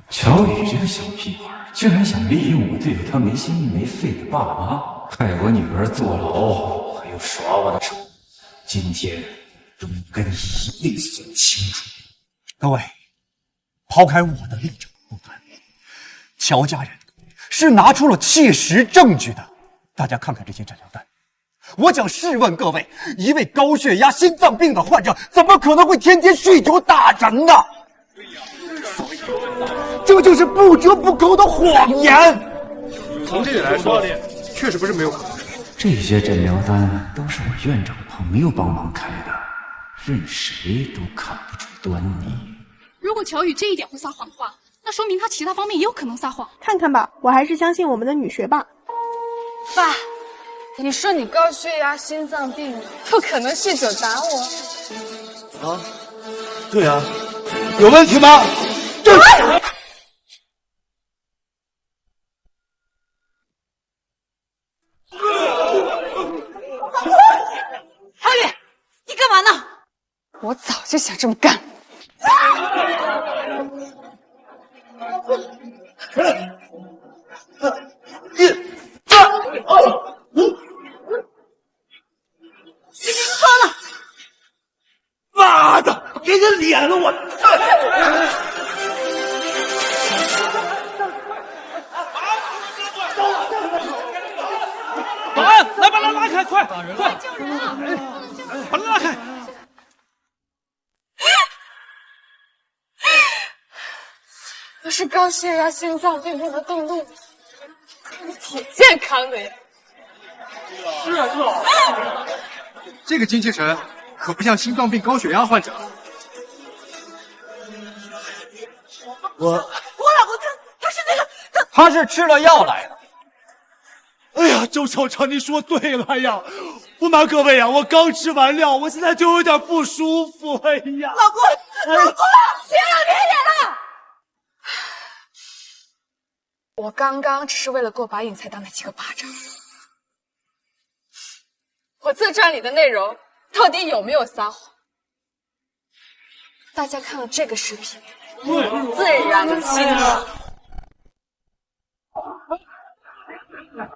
乔宇这个小屁孩，居然想利用我对付他没心没肺的爸妈，害我女儿坐牢，还有耍我的手。今天我跟你一并算清楚。各位，抛开我的立场不谈，乔家人是拿出了切实证据的。大家看看这些诊疗单，我想试问各位，一位高血压、心脏病的患者，怎么可能会天天酗酒打人呢？这就是不折不扣的谎言。从这点来说，确实不是没有可能。这些诊疗单都是我院长朋友帮忙开的，任谁都看不出端倪。如果乔宇这一点会撒谎的话，那说明他其他方面也有可能撒谎。看看吧，我还是相信我们的女学霸。爸，你说你高血压、心脏病，不可能酗酒打我。啊，对呀，有问题吗？乔宇，你干嘛呢？我早就想这么干。疯了！妈的，给你脸了我！保安，来把他拉开，快！把他拉开！我是高血压、心脏病中的动路，挺健康的呀。是啊。这个精气神可不像心脏病、高血压患者。我老公他是那个他是吃了药来的。哎呀，周校长，你说对了呀！不瞒各位啊，我刚吃完药，我现在就有点不舒服。哎呀，老公，行了，别演了。我刚刚只是为了过把瘾才打那几个巴掌。我自传里的内容到底有没有撒谎？大家看了这个视频，自然的清楚。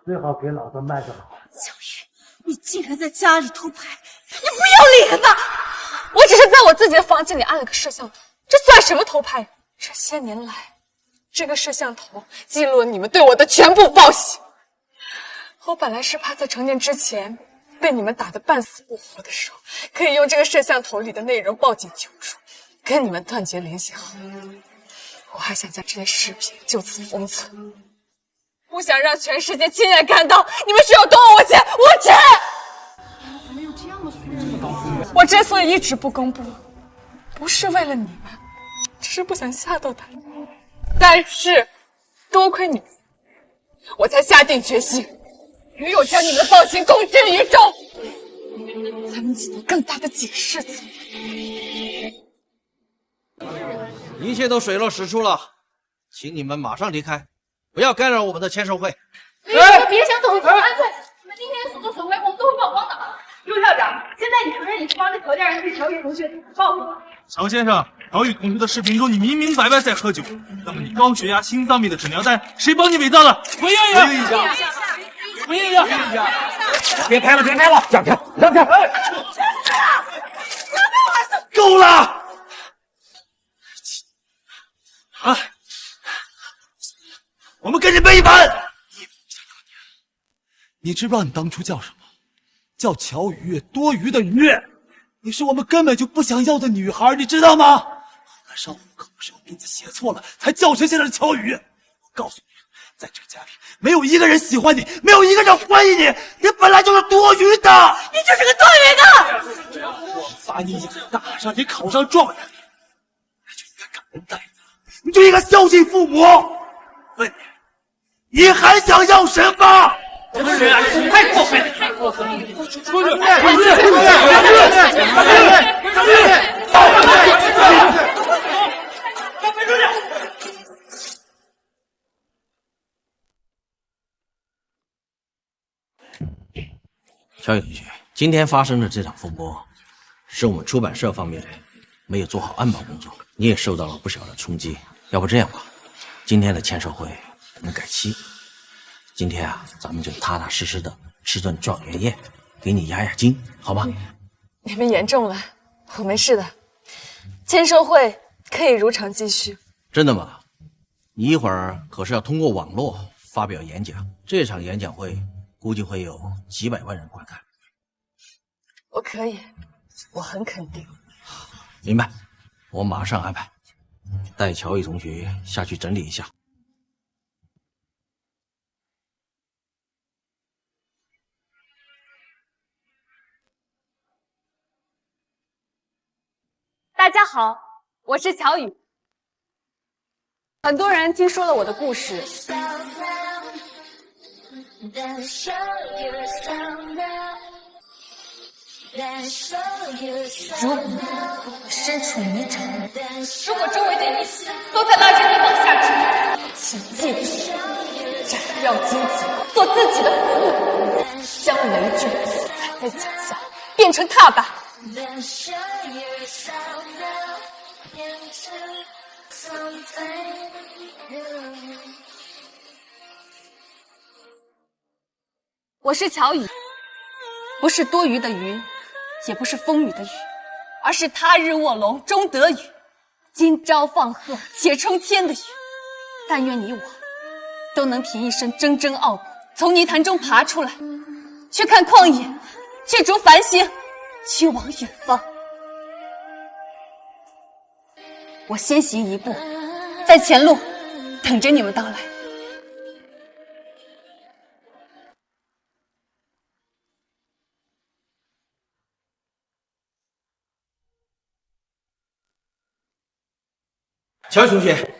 最好给老子卖个好。小雨，你竟然在家里偷拍，你不要脸呐！我只是在我自己的房间里安了个摄像头，这算什么偷拍？这些年来，这个摄像头记录了你们对我的全部暴行。我本来是怕在成年之前被你们打得半死不活的时候，可以用这个摄像头里的内容报警求助，跟你们断绝联系后，我还想将这些视频就此封存，不想让全世界亲眼看到你们是有多我钱。怎么有这样的我之所以一直不公布，不是为了你们，只是不想吓到他。但是多亏你们，我才下定决心，唯有将你们的暴行公之于众，才能起到更大的警示作用。一切都水落石出了，请你们马上离开，不要干扰我们的签售会。你们别想走，安排你们今天所作所为，我们都会曝光的。陆校长，现在你承认你是帮着乔家人对乔宇同学报复吗？乔先生，乔宇同学的视频中你明明白白在喝酒，那么你高血压、心脏病的诊疗单谁帮你伪造的？回应一下！回应一下！别拍了，别拍了，让开，让开！够了！啊！我们跟你背叛！你知不知道你当初叫什么？叫乔雨，多余的余。你是我们根本就不想要的女孩，你知道吗？后来上户口时候名字写错了，才叫成现在的乔雨。我告诉你，在这个家里没有一个人喜欢你，没有一个人欢迎你，你本来就是多余的，你就是个多余的。我把你养大，让你考上状元，那就应该感恩戴德，你就应该孝敬父母。问你，你还想要什么？这个人啊，太过分了，太过分了！出去！出去！乔宇同学，今天发生的这场风波，是我们出版社方面没有做好安保工作，你也受到了不小的冲击。要不这样吧，今天的签售会我们改期。今天啊，咱们就踏踏实实的吃顿状元宴，给你压压惊，好吗？你们严重了，我没事的。签售会可以如常继续。真的吗？你一会儿可是要通过网络发表演讲，这场演讲会估计会有几百万人观看。我可以，我很肯定。明白，我马上安排，带乔宇同学下去整理一下。大家好，我是乔宇。很多人听说了我的故事，如果我身处泥沼，如果周围的一切都在拉着你往下沉，请记住，斩掉荆棘，做自己的坟墓，将累赘踩在脚下，变成踏板。我是乔雨，不是多余的余，也不是风雨的雨，而是他日卧龙终得雨，今朝放鹤且冲天的雨。但愿你我都能凭一身铮铮傲骨，从泥潭中爬出来，去看旷野，去逐繁星，去往远方。我先行一步，在前路等着你们到来。乔宇同学，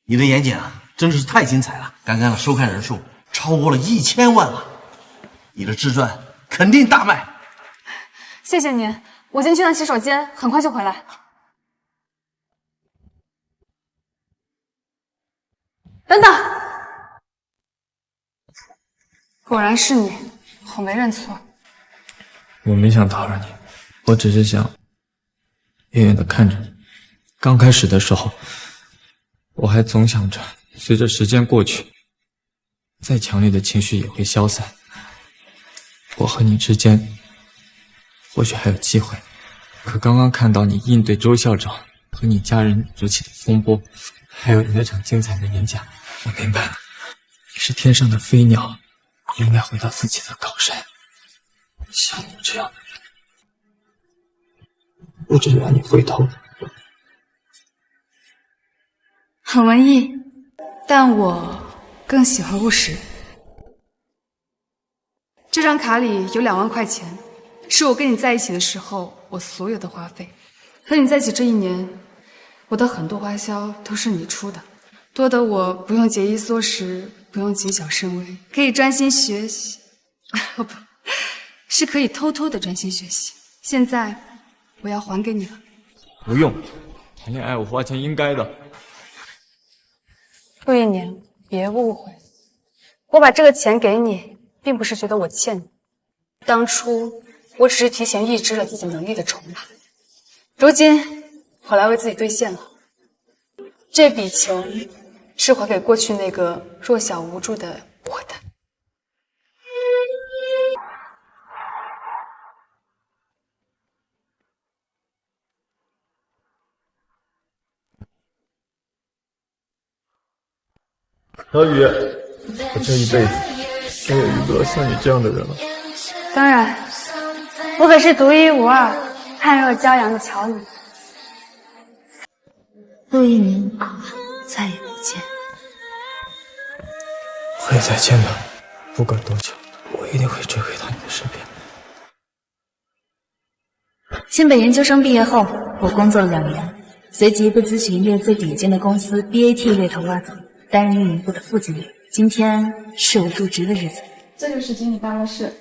你的演讲真是太精彩了，刚刚的收看人数超过了1000万了，你的自传肯定大卖。谢谢您，我先去趟洗手间，很快就回来。等等，果然是你，我没认错。我没想打扰你，我只是想远远的看着你。刚开始的时候，我还总想着，随着时间过去，再强烈的情绪也会消散。我和你之间，或许还有机会。可刚刚看到你应对周校长和你家人惹起的风波，还有你那场精彩的演讲，我明白了，你是天上的飞鸟，应该回到自己的高山。像你这样的人，我只让你回头。很文艺，但我更喜欢务实。这张卡里有2万块钱，是我跟你在一起的时候我所有的花费。和你在一起这1年，我的很多花销都是你出的，多得我不用节衣缩食，不用谨小慎微，可以专心学习。哦不，是可以偷偷的专心学习。现在我要还给你了。不用，谈恋爱我花钱应该的。陆一年，别误会，我把这个钱给你，并不是觉得我欠你。当初我只是提前预支了自己能力的筹码，如今我来为自己兑现了。这笔钱是还给过去那个弱小无助的我的。小雨，我这一辈子再也遇不到像你这样的人了。当然，我可是独一无二、判若骄阳的乔雨。陆一鸣，再也不见。会再见的，不管多久，我一定会追回到你的身边。清北研究生毕业后，我工作了2年，随即被咨询业最顶尖的公司 BAT 猎头挖走，担任运营部的副经理。今天是我入职的日子。这就是经理办公室。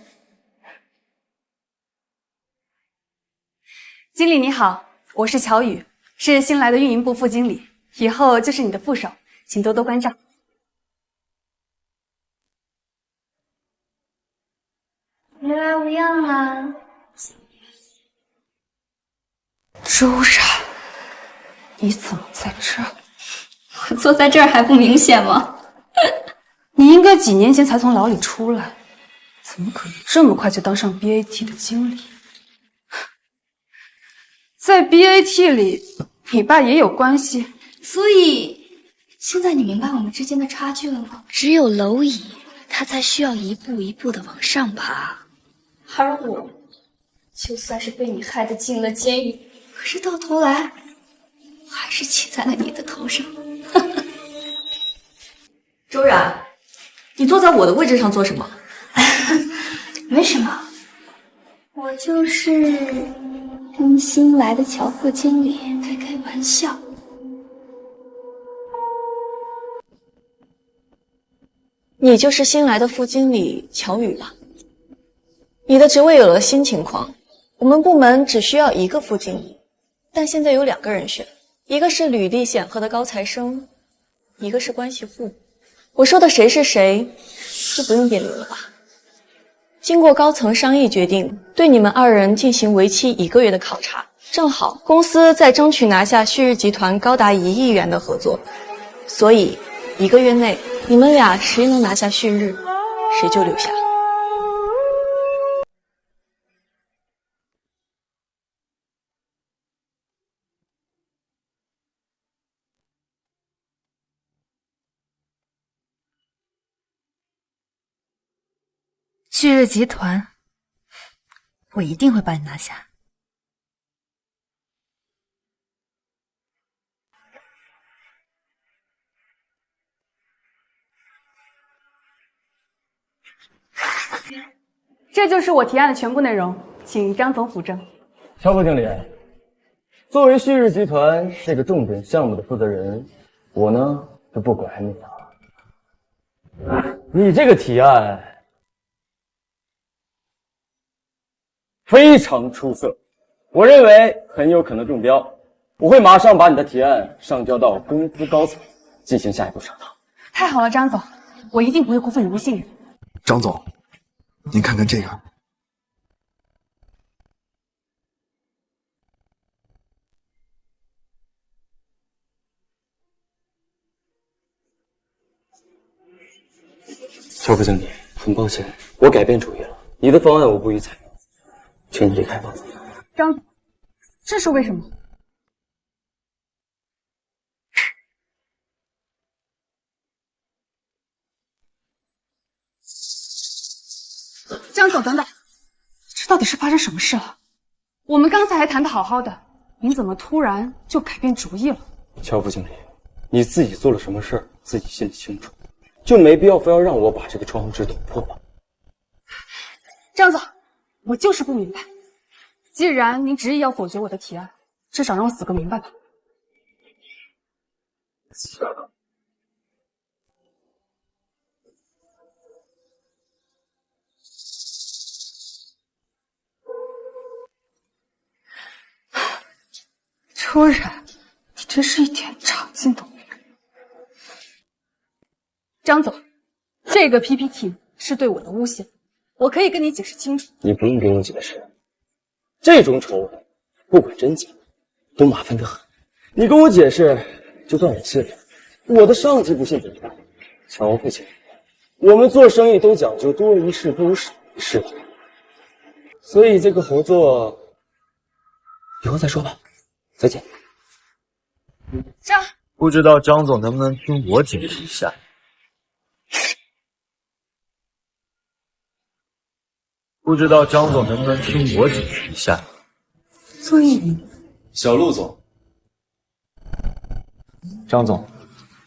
经理你好，我是乔雨，是新来的运营部副经理，以后就是你的副手，请多多关照。原来无恙啊！周然，你怎么在这儿？我坐在这儿还不明显吗？你应该几年前才从牢里出来，怎么可能这么快就当上 BAT 的经理？在 BAT 里，你爸也有关系，所以现在你明白我们之间的差距了吗？只有蝼蚁，它才需要一步一步的往上爬，而我，就算是被你害得进了监狱，可是到头来，我还是骑在了你的头上。周然，你坐在我的位置上做什么？没什么，我就是跟新来的乔副经理开开玩笑。你就是新来的副经理乔雨吧？你的职位有了新情况，我们部门只需要1个副经理，但现在有2个人选，一个是履历显赫的高材生，一个是关系户。我说的谁是谁，就不用辩论了吧？经过高层商议决定，对你们2人进行为期1个月的考察。正好公司在争取拿下旭日集团高达1亿元的合作，所以1个月内你们俩谁能拿下旭日，谁就留下。旭日集团，我一定会把你拿下。这就是我提案的全部内容，请张总辅正。乔副经理，作为旭日集团这个重点项目的负责人，我呢就不拐你了。你这个提案非常出色，我认为很有可能中标。我会马上把你的提案上交到公司高层，进行下一步商讨。太好了，张总，我一定不会辜负您的信任。张总，您看看这个。乔副经理，很抱歉，我改变主意了，你的方案我不予采用，请你离开吧。张总，这是为什么？张总，等等，这到底是发生什么事了？我们刚才还谈得好好的，您怎么突然就改变主意了？乔副经理，你自己做了什么事儿，自己心里清楚，就没必要非要让我把这个窗户纸捅破吧。张总，我就是不明白，既然您执意要否决我的提案，至少让我死个明白吧。突然，真是一点长进都没有。张总，这个 PPT 是对我的诬陷，我可以跟你解释清楚。你不用跟我解释，这种丑闻不管真假都麻烦得很。你跟我解释，就算我信了，我的上级不信怎么办？乔副经理，我们做生意都讲究多一事不如少一事，所以这个合作以后再说吧。再见。张，不知道张总能不能听我解释一下？不知道张总能不能听我解释一下？所以，小陆总，张总，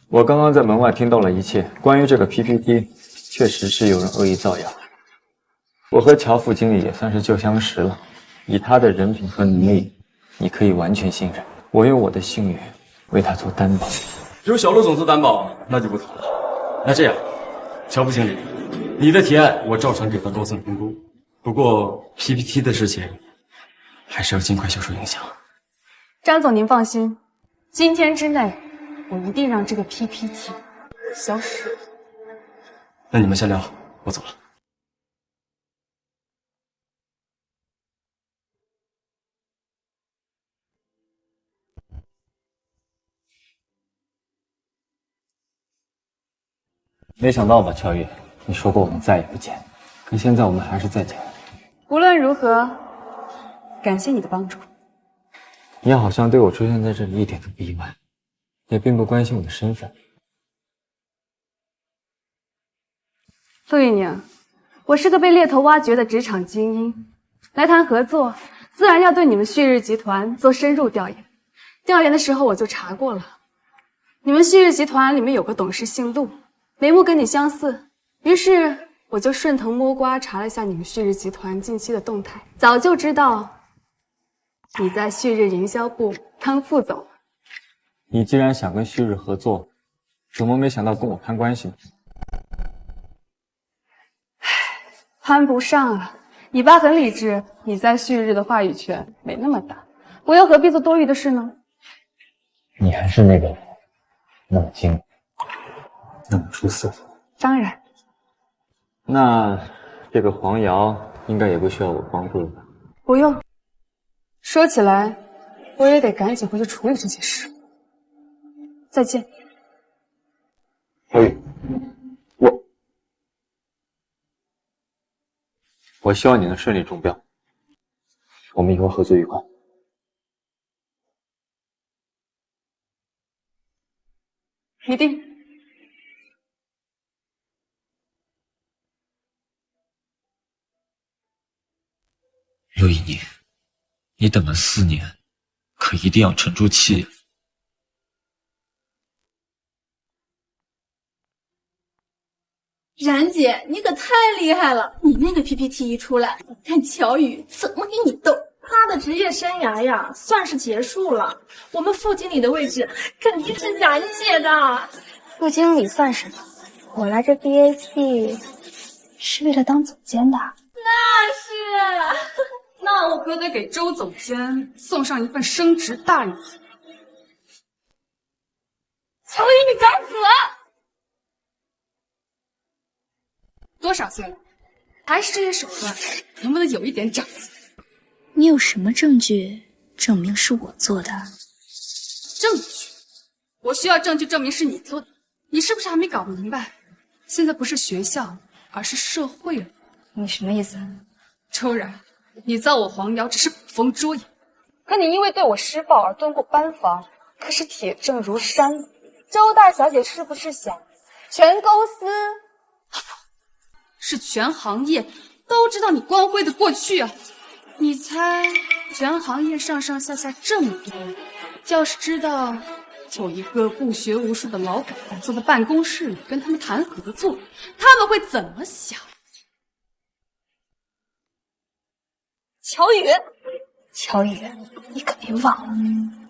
我刚刚在门外听到了一切，关于这个 PPT， 确实是有人恶意造谣。我和乔副经理也算是旧相识了，以他的人品和能力，你可以完全信任。我用我的信誉为他做担保。有小陆总做担保，那就不同了。那这样，乔副经理，你的提案我照常给到高层评估。不过 PPT 的事情，还是要尽快销售影响。张总您放心，今天之内，我一定让这个 PPT 消失。那你们先聊，我走了。没想到吧，乔宇，你说过我们再也不见，可现在我们还是再见。无论如何，感谢你的帮助。你好像对我出现在这里一点都不意外，也并不关心我的身份。陆玉宁，我是个被猎头挖掘的职场精英，来谈合作，自然要对你们旭日集团做深入调研。调研的时候我就查过了，你们旭日集团里面有个董事姓陆，眉目跟你相似，于是我就顺藤摸瓜查了一下你们旭日集团近期的动态，早就知道你在旭日营销部当副总。你既然想跟旭日合作，怎么没想到跟我攀关系呢？攀不上啊！你爸很理智，你在旭日的话语权没那么大，我又何必做多余的事呢？你还是那个那么精，那么出色。当然。那这个黄瑶应该也不需要我帮助了吧？不用。说起来，我也得赶紧回去处理这件事。再见。小雨，我希望你能顺利中标，我们以后合作愉快。一定。陆一宁，你等了4年，可一定要沉住气。冉姐，你可太厉害了！你那个 PPT 一出来，你看乔宇怎么给你斗？他的职业生涯呀，算是结束了。我们副经理的位置肯定是冉姐的。副经理算什么？我来这 BAT 是为了当总监的。那是。那我可得给周总监送上一份升职大礼。乔宇，你敢死！多少岁了，还是这些手段，能不能有一点长进？你有什么证据证明是我做的？证据？我需要证据证明是你做的。你是不是还没搞明白？现在不是学校，而是社会了。你什么意思？周然，你造我黄瑶只是捕风捉影，可你因为对我施暴而蹲过班房，可是铁证如山。周大小姐是不是想全公司？是全行业都知道你光辉的过去啊！你猜全行业上上下下这么多人，要是知道有一个不学无术的老板坐在办公室里跟他们谈合作，他们会怎么想？乔宇，你可别忘了，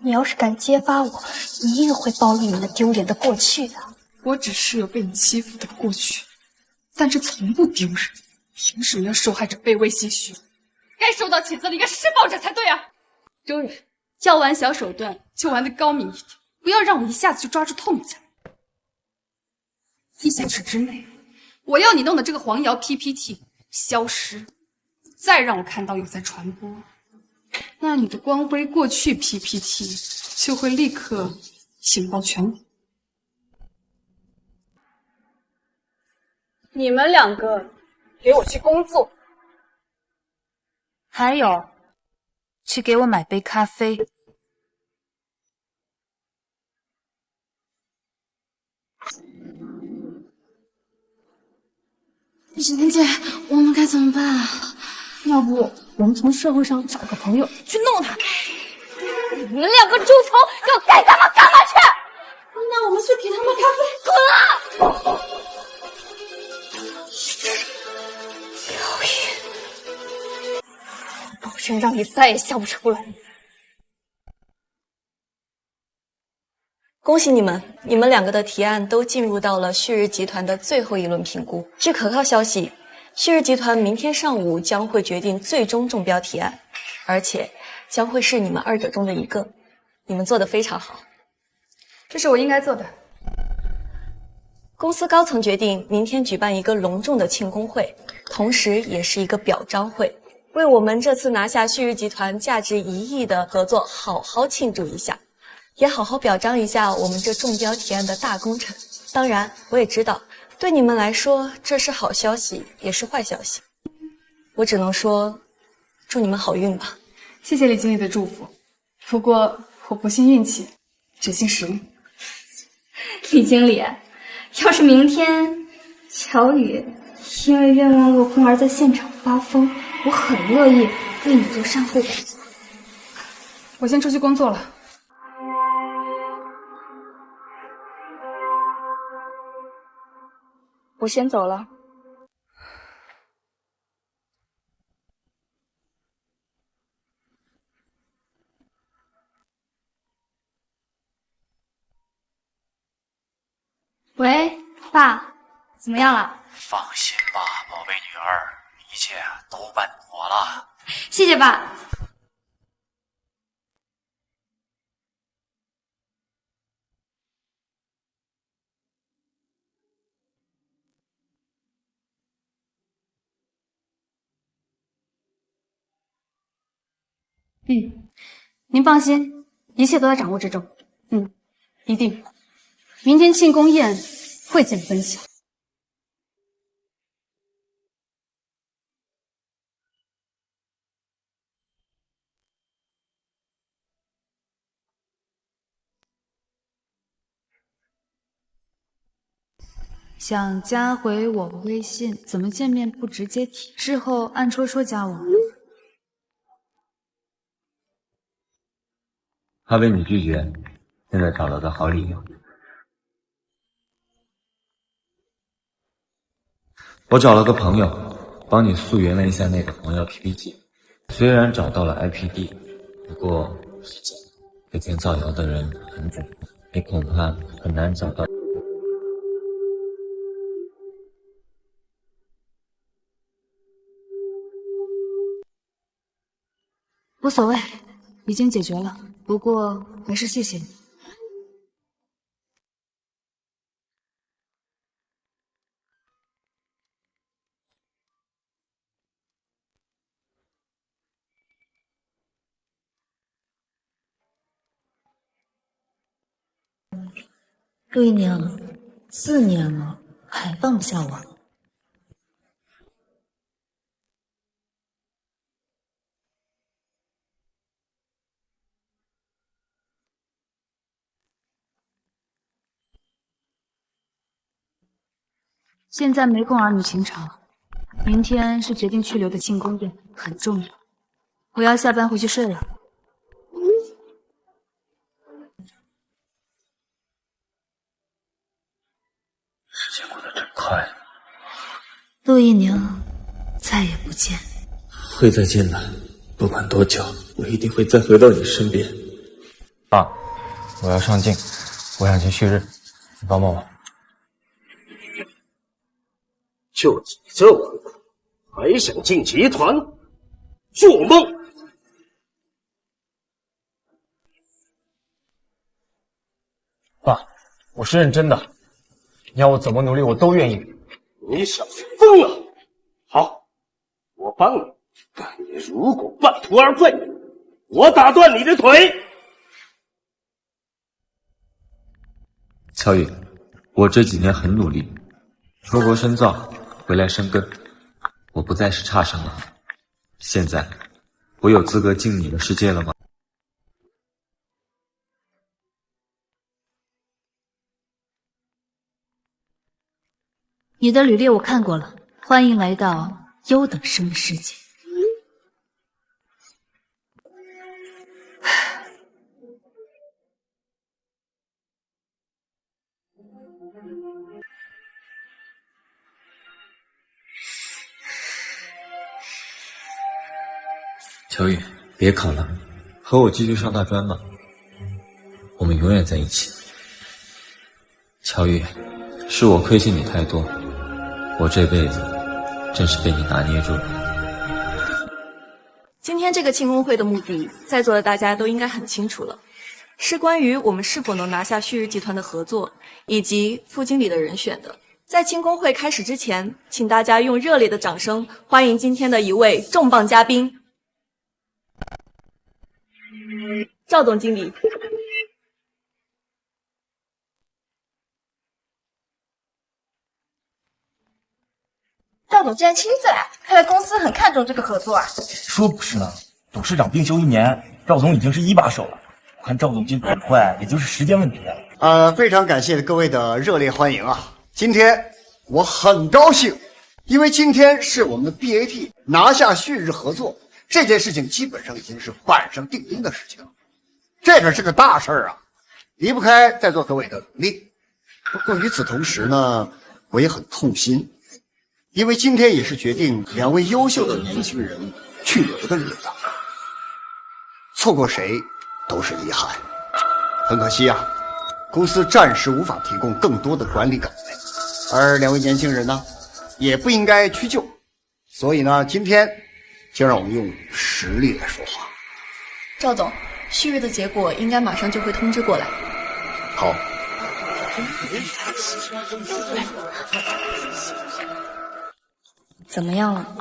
你要是敢揭发我，一定会暴露你那丢脸的过去的。我只是有被你欺负的过去，但是从不丢人，凭什么让受害者卑微些许？该受到谴责的应该是施暴者才对啊！周然，要玩小手段就玩得高明一点，不要让我一下子就抓住痛脚。1小时之内，我要你弄的这个黄谣 PPT 消失。再让我看到有在传播，那你的光辉过去 PPT 就会立刻警报全网。你们2个给我去工作，还有，去给我买杯咖啡。沈婷姐，我们该怎么办啊？要不我们从社会上找个朋友去弄他？你们2个猪头，给我该干嘛干嘛去！那我们去给他们咖啡。滚啊！保证让你再也笑不出来。恭喜你们，你们2个的提案都进入到了旭日集团的最后一轮评估。据可靠消息，旭日集团明天上午将会决定最终中标提案，而且将会是你们2者中的一个。你们做得非常好，这是我应该做的。公司高层决定明天举办一个隆重的庆功会，同时也是一个表彰会，为我们这次拿下旭日集团价值1亿的合作好好庆祝一下，也好好表彰一下我们这中标提案的大功臣。当然，我也知道对你们来说这是好消息，也是坏消息。我只能说，祝你们好运吧。谢谢李经理的祝福，不过我不信运气，只信实力。李经理，要是明天乔宇因为愿望落空而在现场发疯，我很乐意为你做善后工作。我先出去工作了。我先走了。喂，爸，怎么样了？放心吧，宝贝女儿，一切都办妥了。谢谢爸。您放心，一切都在掌握之中。一定。明天庆功宴会见分晓。想加回我微信，怎么见面不直接提？事后暗戳戳加我。他被你拒绝，现在找了个好理由。我找了个朋友，帮你溯源了一下那个黄药 PPT， 虽然找到了 IPD， 不过这件造谣的人很准，你恐怕很难找到。无所谓，已经解决了。不过还是谢谢你。陆一宁，4年了，还放不下我。现在没空儿女情长，明天是决定去留的庆功宴，很重要。我要下班回去睡了。时间过得真快，陆一宁，再也不见。会再见的，不管多久，我一定会再回到你身边。爸，我要上镜，我想去旭日，你帮帮我。就你这玩意，还想进集团？做梦！爸，我是认真的，你要我怎么努力我都愿意。你小子疯了！好，我帮你，但你如果半途而废，我打断你的腿。乔宇，我这几年很努力，出国深造，回来生根，我不再是差生了。现在，我有资格进你的世界了吗？你的履历我看过了，欢迎来到优等生的世界。乔宇，别考了，和我继续上大专吧，我们永远在一起。乔宇，是我亏欠你太多，我这辈子真是被你拿捏住了。今天这个庆功会的目的，在座的大家都应该很清楚了，是关于我们是否能拿下旭日集团的合作，以及副经理的人选的。在庆功会开始之前，请大家用热烈的掌声欢迎今天的一位重磅嘉宾，赵总经理。赵总竟然亲自来，看来公司很看重这个合作啊！说不是呢，董事长病休1年，赵总已经是一把手了。我看赵总进董会也就是时间问题了。非常感谢各位的热烈欢迎啊！今天我很高兴，因为今天是我们的 BAT 拿下旭日合作这件事情，基本上已经是板上钉钉的事情了。这可是个大事儿啊，离不开在座各位的努力。不过与此同时呢，我也很痛心。因为今天也是决定2位优秀的年轻人去留的日子，错过谁都是遗憾。很可惜啊，公司暂时无法提供更多的管理岗位，而2位年轻人呢，也不应该屈就。所以呢，今天就让我们用实力来说话。赵总，旭日的结果应该马上就会通知过来。好。怎么样了？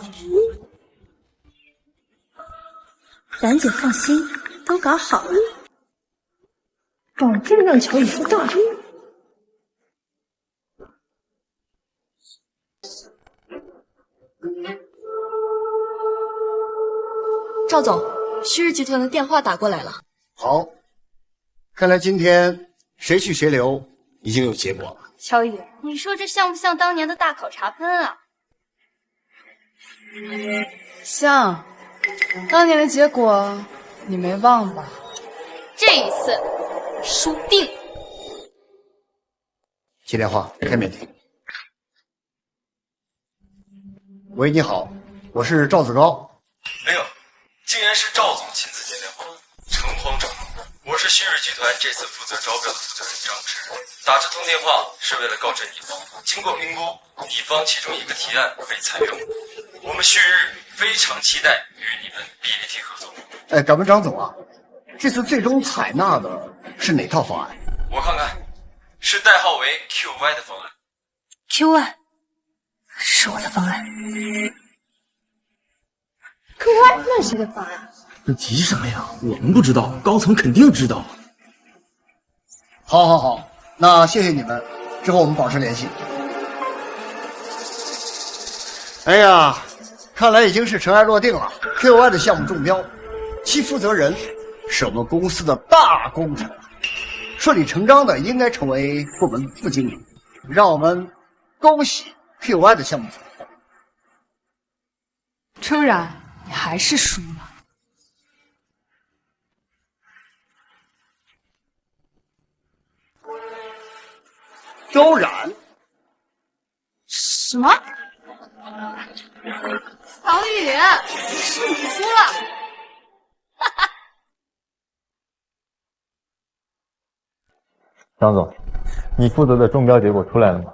冉姐放心，都搞好了。保证让乔宇出大招。赵总，旭日集团的电话打过来了。好，看来今天谁去谁留已经有结果了。乔宇，你说这像不像当年的大考察喷啊？像，当年的结果你没忘吧？这一次输定。接电话，开免提。喂，你好，我是赵子高。哎呦，竟然是赵总亲自接电话，诚惶诚恐。我是旭日集团这次负责招标的负责人张弛，打这通电话是为了告知乙方，经过评估，乙方其中一个提案被采用。我们旭日非常期待与你们 BAT 合作。敢问张总啊，这次最终采纳的是哪套方案？我看看，是代号为 QY 的方案。QY 是我的方案。QY 那是谁的方案？你急什么呀？我们不知道，高层肯定知道。好，那谢谢你们，之后我们保持联系。哎呀，看来已经是尘埃落定了。QY 的项目中标，其负责人是我们公司的大功臣，顺理成章的应该成为部门副经理。让我们恭喜 QY 的项目组。周然，你还是输了。周然？什么？曹宇，是你输了。张总，你负责的中标结果出来了吗？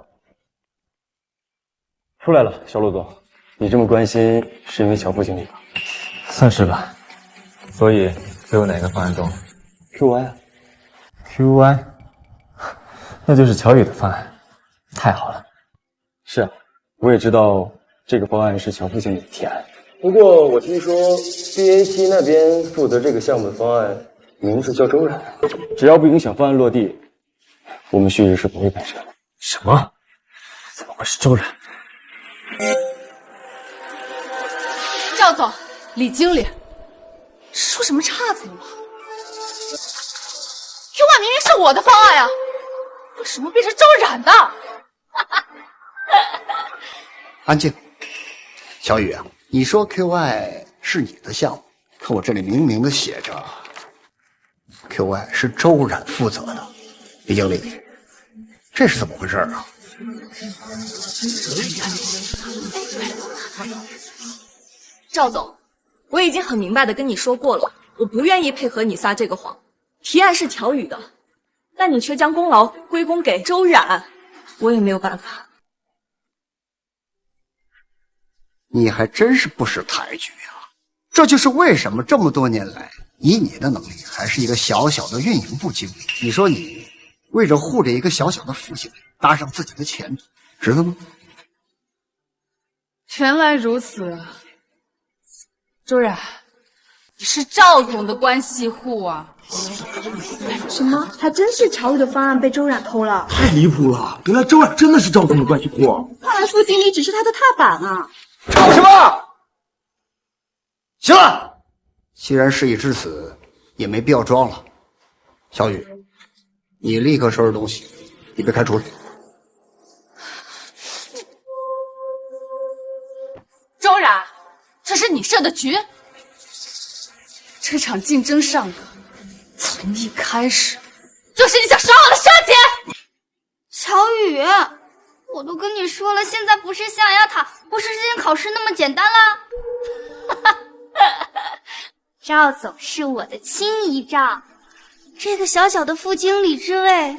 出来了，小陆总，你这么关心是因为乔副经理吧？算是吧。所以最后哪个方案中了 ？QY 啊。QY，那就是乔宇的方案，太好了。是啊，我也知道这个方案是乔副经理的提案。不过我听说 BAT 那边负责这个项目的方案名字叫周冉，只要不影响方案落地，我们旭日是不会摆设的。什么？怎么会是周冉？赵总，李经理，是出什么岔子了吗？Q Y 明明是我的方案呀，为什么变成周冉的？安静，小雨啊，你说 QY 是你的项目，可我这里明明的写着 QY 是周冉负责的。李经理，这是怎么回事啊？赵总，我已经很明白的跟你说过了，我不愿意配合你撒这个谎。提案是乔宇的，但你却将功劳归功给周冉，我也没有办法。你还真是不识抬举啊！这就是为什么这么多年来，以你的能力，还是一个小小的运营部经理，你说你为着护着一个小小的副经理，搭上自己的前途，值得吗？原来如此，周冉，你是赵总的关系户啊！什么？还真是乔宇的方案被周冉偷了？太离谱了！原来周冉真的是赵总的关系户。看来副经理只是他的踏板啊！吵什么？行了，既然事已至此，也没必要装了。小雨，你立刻收拾东西，你被开除了。周冉，这是你设的局？这场竞争上课从一开始就是你想耍我的设计。乔宇，我都跟你说了，现在不是象牙塔，不是之前考试那么简单啦。赵总是我的亲姨丈，这个小小的副经理之位，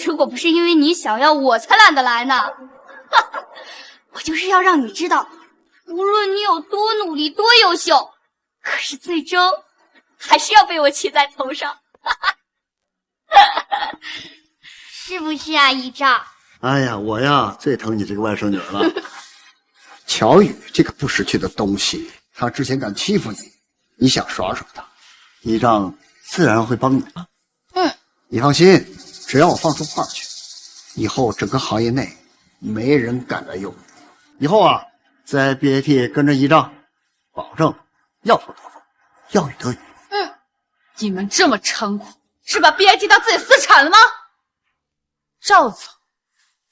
如果不是因为你想要，我才懒得来呢。我就是要让你知道，无论你有多努力、多优秀，可是最终还是要被我骑在头上。是不是啊，姨丈？哎呀，我呀最疼你这个外甥女儿了。乔宇这个不识趣的东西，他之前敢欺负你，你想耍耍他，姨丈自然会帮你的。你放心，只要我放出话去，以后整个行业内没人敢来用你。以后啊，在 BAT 跟着姨丈，保证要风得风，要雨得雨。你们这么猖狂，是把 BAT 当自己私产了吗？赵总，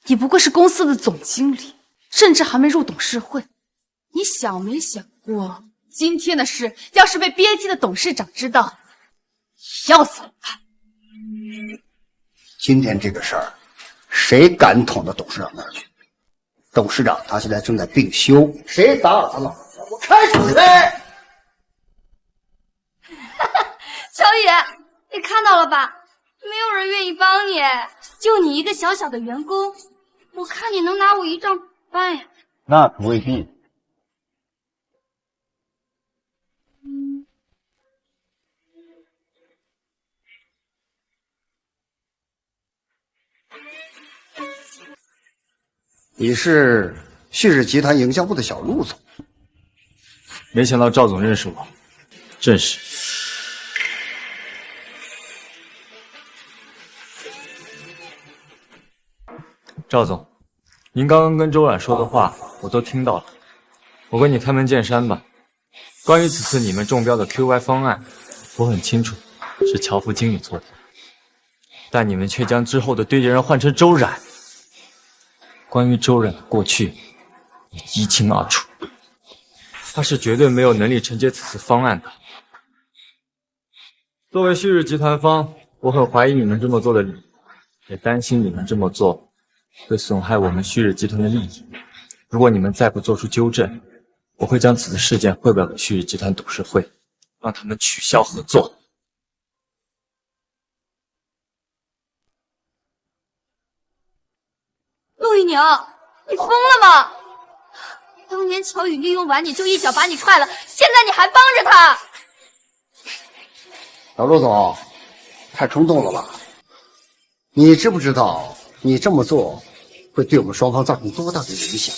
你不过是公司的总经理，甚至还没入董事会。你想没想过，今天的事要是被 BAT 的董事长知道，你要怎么办？今天这个事儿，谁敢捅到董事长那儿去？董事长他现在正在病休，谁打扰他老子，我开除你呗！小雨，你看到了吧？没有人愿意帮你，就你一个小小的员工，我看你能拿我一丈办呀？那可未必。你是旭日集团营销部的小陆总，没想到赵总认识我，正是。赵总，您刚刚跟周冉说的话我都听到了，我跟你开门见山吧。关于此次你们中标的 QY 方案，我很清楚是乔副经理做的，但你们却将之后的对接人换成周冉。关于周冉的过去，也一清二楚，他是绝对没有能力承接此次方案的。作为旭日集团方，我很怀疑你们这么做的理由，也担心你们这么做会损害我们旭日集团的利益。如果你们再不做出纠正，我会将此次事件汇报给旭日集团董事会，让他们取消合作。陆一宁，你疯了吗？当年乔宇利用完你就一脚把你踹了，现在你还帮着他。小陆总，太冲动了吧？你知不知道你这么做会对我们双方造成多大的影响？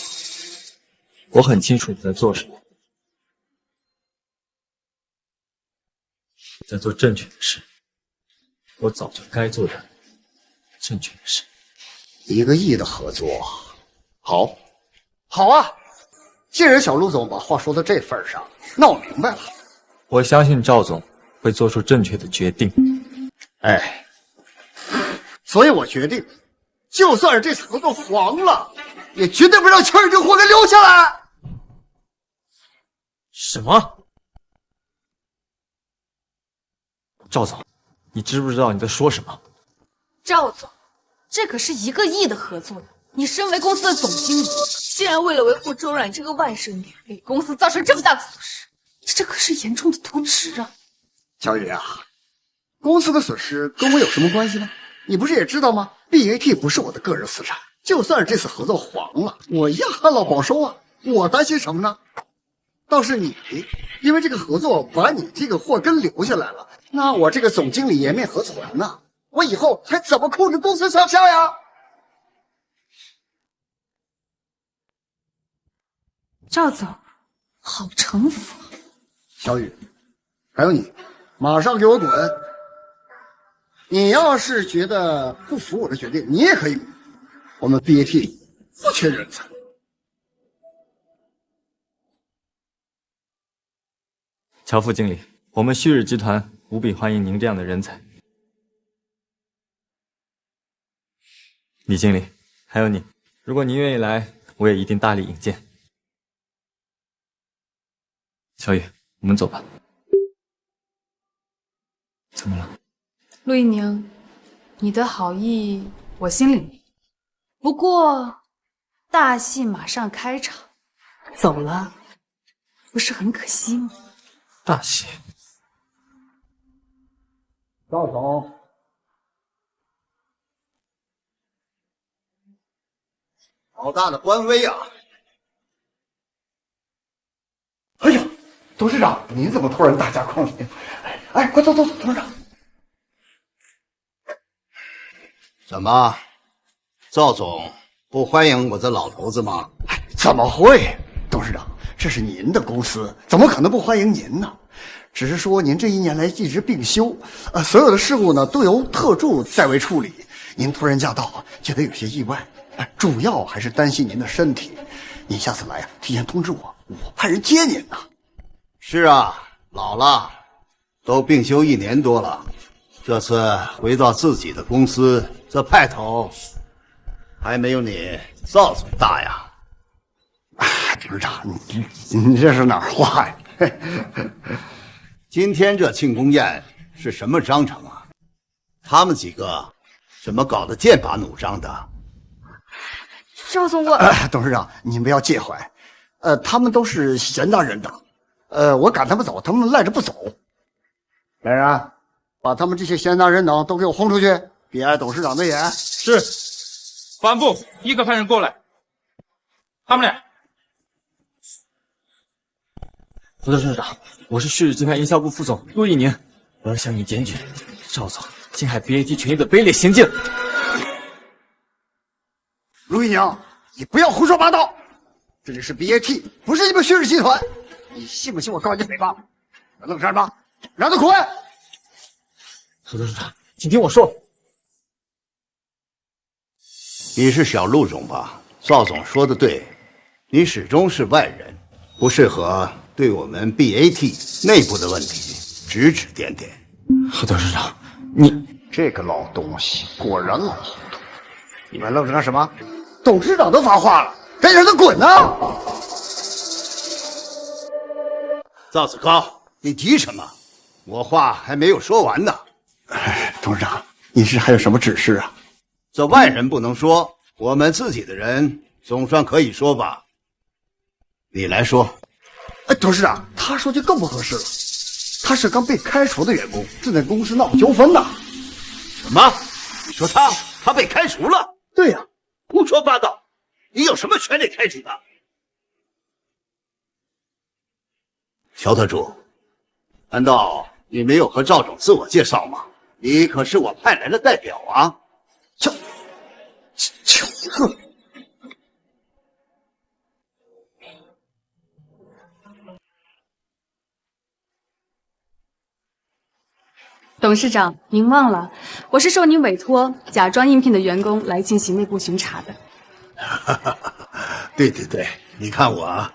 我很清楚你在做什么，在做正确的事。我早就该做的正确的事。1个亿的合作，好，好啊！既然小陆总把话说到这份上，那我明白了。我相信赵总会做出正确的决定。哎，所以我决定，就算是这次合作黄了，也绝对不让乔宇这货给留下来。什么？赵总，你知不知道你在说什么？赵总，这可是1个亿的合作呀！你身为公司的总经理，竟然为了维护周冉这个外甥女，给公司造成这么大的损失，你这可是严重的渎职啊！乔宇啊，公司的损失跟我有什么关系呢？你不是也知道吗 ？BAT 不是我的个人资产，就算是这次合作黄了，我一样旱涝保收啊！我担心什么呢？倒是你，因为这个合作把你这个祸根留下来了，那我这个总经理颜面何存呢？我以后还怎么控制公司上下呀？赵总，好城府啊！小雨，还有你，马上给我滚！你要是觉得不服我的决定，你也可以滚。我们 BAT 不缺人才。乔副经理，我们旭日集团无比欢迎您这样的人才。李经理，还有你，如果您愿意来，我也一定大力引荐。小雨，我们走吧。怎么了？陆一宁，你的好意我心里明，不过大戏马上开场，走了不是很可惜吗？大戏。赵总，好大的官威啊！哎呀，董事长，您怎么突然大驾光临？哎，快走走，董事长。怎么，赵总不欢迎我这老头子吗？怎么会，董事长？这是您的公司，怎么可能不欢迎您呢？只是说您这1年来一直病休，所有的事务呢都由特助代为处理。您突然驾到，觉得有些意外，主要还是担心您的身体。您下次来啊，提前通知我，我派人接您呢。是啊，老了，都病休1年多了，这次回到自己的公司，这派头还没有你赵总大呀。董事长，你这是哪儿话呀？今天这庆功宴是什么章程啊？他们几个怎么搞得剑拔弩张的？赵总，我董事长，您不要介怀，他们都是闲杂人等，我赶他们走，他们赖着不走。来人，把他们这些闲杂人等都给我轰出去，别碍董事长的眼。是，保安部立刻派人过来。他们俩。副董事长，我是旭日集团营销部副总陆一宁，我要向你检举赵总侵害 BAT 权益的卑劣行径。陆一宁，你不要胡说八道，这里是 BAT， 不是你们旭日集团，你信不信我告你诽谤？愣着干嘛？让他滚！副董事长，请听我说。你是小陆总吧？赵总说的对，你始终是外人，不适合对我们 BAT 内部的问题指指点点。副董事长，你这个老东西果然老糊涂！你们愣着干什么？董事长都发话了，赶紧让他滚啊！赵子高，你急什么？我话还没有说完呢。董事长，你是还有什么指示啊？这外人不能说，我们自己的人总算可以说吧？你来说。董事长，他说就更不合适了。他是刚被开除的员工，正在公司闹纠纷呢。什么？你说他被开除了？对呀，胡说八道！你有什么权利开除他？乔特助，难道你没有和赵总自我介绍吗？你可是我派来的代表啊！哼！董事长，您忘了，我是受您委托，假装应聘的员工来进行内部巡查的。对对对，你看我啊，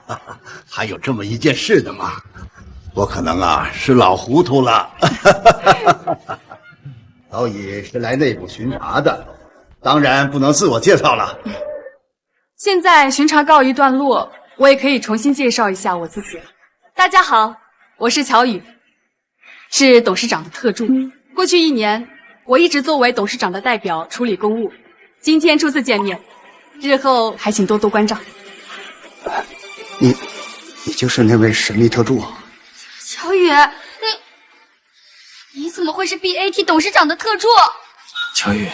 还有这么一件事的嘛。我可能啊是老糊涂了。老乙是来内部巡查的，当然不能自我介绍了。现在巡查告一段落，我也可以重新介绍一下我自己。大家好，我是乔宇，是董事长的特助。过去1年，我一直作为董事长的代表处理公务。今天初次见面，日后还请多多关照。你就是那位神秘特助啊？乔宇，你怎么会是 BAT 董事长的特助？乔宇，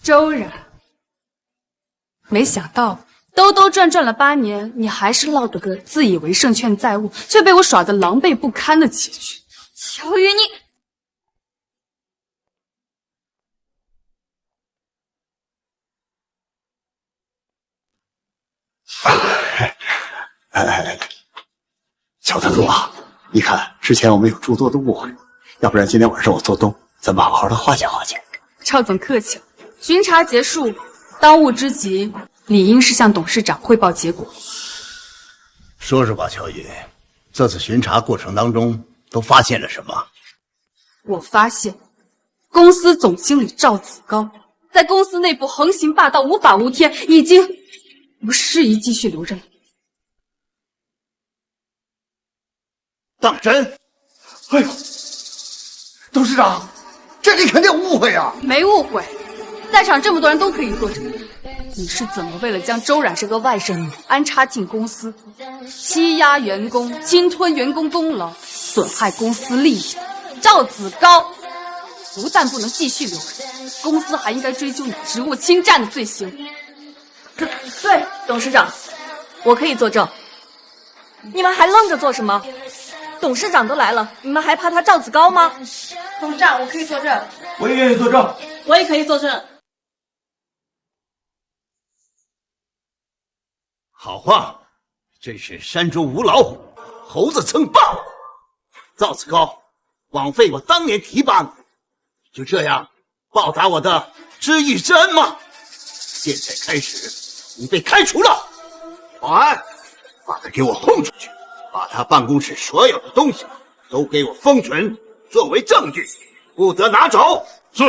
周然，没想到兜兜转转了8年，你还是落得个自以为胜券在握，却被我耍得狼狈不堪的结局。乔宇，你乔特助啊，你看之前我们有诸多的误会，要不然今天晚上我做东，咱们好好的化解化解。赵总客气了。巡查结束，当务之急理应是向董事长汇报结果。说说吧，乔宇，这次巡查过程当中都发现了什么？我发现，公司总经理赵子高在公司内部横行霸道、无法无天，已经不适宜继续留任了。当真？哎呦，董事长，这里肯定有误会啊！没误会，在场这么多人都可以作证。你是怎么为了将周冉这个外甥女安插进公司，欺压员工、侵吞员工功劳、损害公司利益？赵子高不但不能继续留任，公司还应该追究你职务侵占的罪行。对，董事长，我可以作证。你们还愣着做什么？董事长都来了，你们还怕他赵子高吗？董事长，我可以作证。我也愿意作证。我也可以作证。好话，真是山中无老虎，猴子称霸王。赵子高，枉费我当年提拔你，就这样报答我的知遇之恩吗？现在开始，你被开除了。保安，把他给我轰出去，把他办公室所有的东西都给我封存，作为证据，不得拿走。是。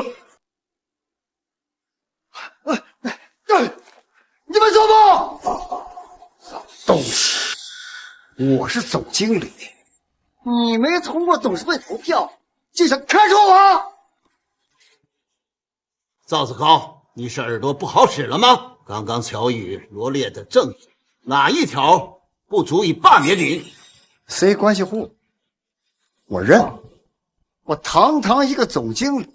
你们做梦！董事，我是总经理，你没通过董事会投票，就想开除我？赵子高，你是耳朵不好使了吗？刚刚乔宇罗列的证据，哪一条不足以罢免你？谁关系户？我认。我堂堂一个总经理，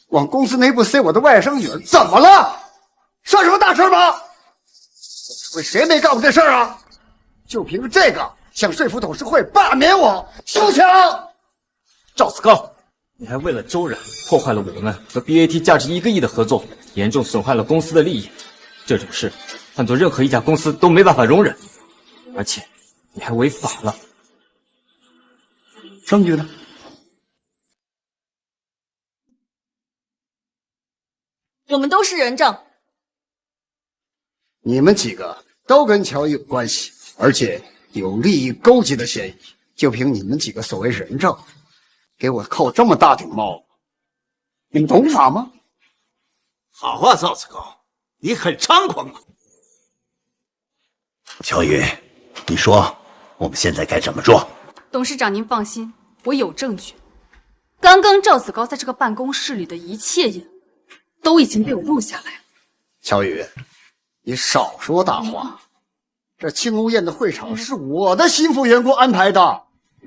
往公司内部塞我的外甥女儿，怎么了？算什么大事吗？董事会谁没干过这事儿啊？就凭着这个，想说服董事会罢免我，休想！赵子高，你还为了周冉破坏了我们和 BAT 价值1个亿的合作，严重损害了公司的利益。这种事换做任何一家公司都没办法容忍，而且你还违法了。证据呢？我们都是人证。你们几个都跟乔伊有关系，而且有利益勾结的嫌疑。就凭你们几个所谓人证，给我扣这么大顶帽子，你们懂法吗？好啊，赵子高，你很猖狂啊！乔宇，你说我们现在该怎么做？董事长，您放心，我有证据。刚刚赵子高在这个办公室里的一切言都已经被我录下来了。乔宇，你少说大话！这庆功宴的会场是我的心腹员工安排的，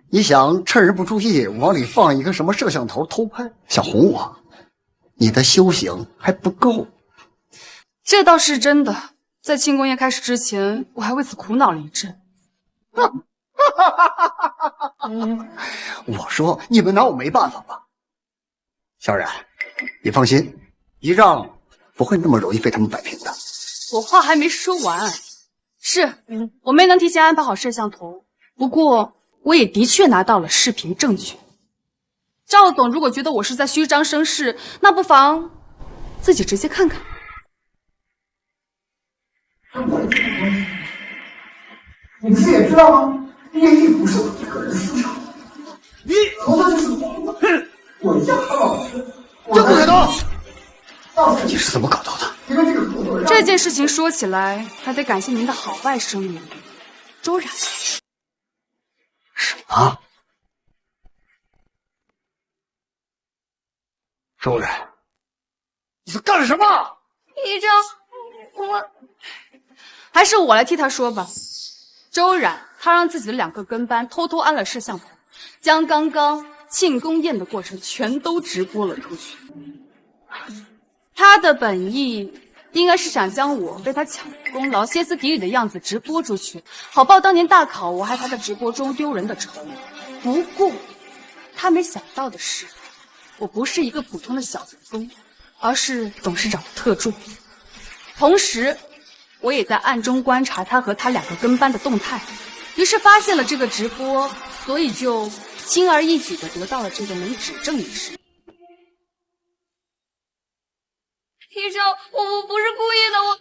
你想趁人不注意往里放一个什么摄像头偷拍，想哄我？你的修行还不够。这倒是真的，在庆功宴开始之前，我还为此苦恼了一阵。我说你们拿我没办法吧？小冉，你放心，一仗不会那么容易被他们摆平的。我话还没说完，我没能提前安排好摄像头，不过我也的确拿到了视频证据。赵总如果觉得我是在虚张声势，那不妨自己直接看看。你不是也知道吗？业绩不是我一个人的私产，我就是我压老师，这不可能！你是怎么搞到的？这件事情说起来，还得感谢您的好外甥女周冉。什么？周冉，你在干什么？一正，我还是我来替他说吧。周冉，他让自己的2个跟班偷偷安了摄像头，将刚刚庆功宴的过程全都直播了出去。他的本意应该是想将我被他抢的功劳、歇斯底里的样子直播出去，好报当年大考我害他在直播中丢人的仇。不过，他没想到的是，我不是一个普通的小员工，而是董事长的特助。同时，我也在暗中观察他和他2个跟班的动态，于是发现了这个直播，所以就轻而易举地得到了这个能指证一事。医生，我不是故意的，我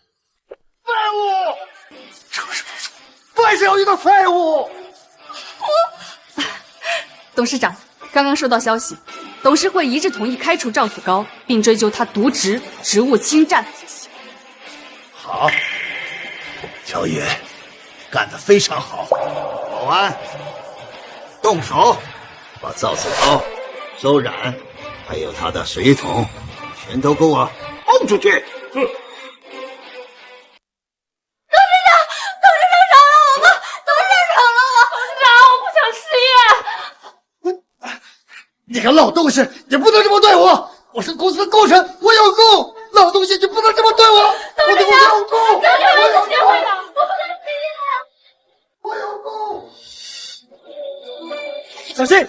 废物，成事不足，败事有余的废物。董事长，刚刚收到消息，董事会一致同意开除赵子高，并追究他渎职、职务侵占的罪行。好，乔宇，干得非常好。保安，动手，把赵子高、周冉还有他的随从全都给我轰出去！董事长饶了我吧！董事长饶了我！董事长，我不想失业。你个老东西，你不能这么对我！我是公司的功臣，我有功！老东西，你不能这么对我！我有功！我有机会的，我不能失业。我有功！小心！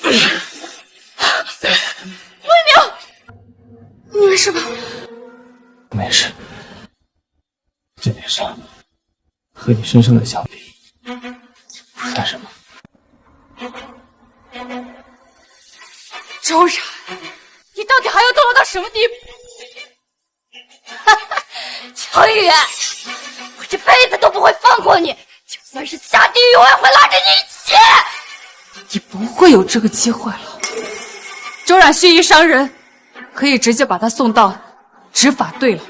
魏明，你没事吧？没事，这点伤和你身上的相比，不算什么。周冉，你到底还要堕落到什么地步？乔宇，我这辈子都不会放过你，就算是下地狱，我也会拉着你一起。你不会有这个机会了。周冉蓄意伤人，可以直接把他送到执法队了。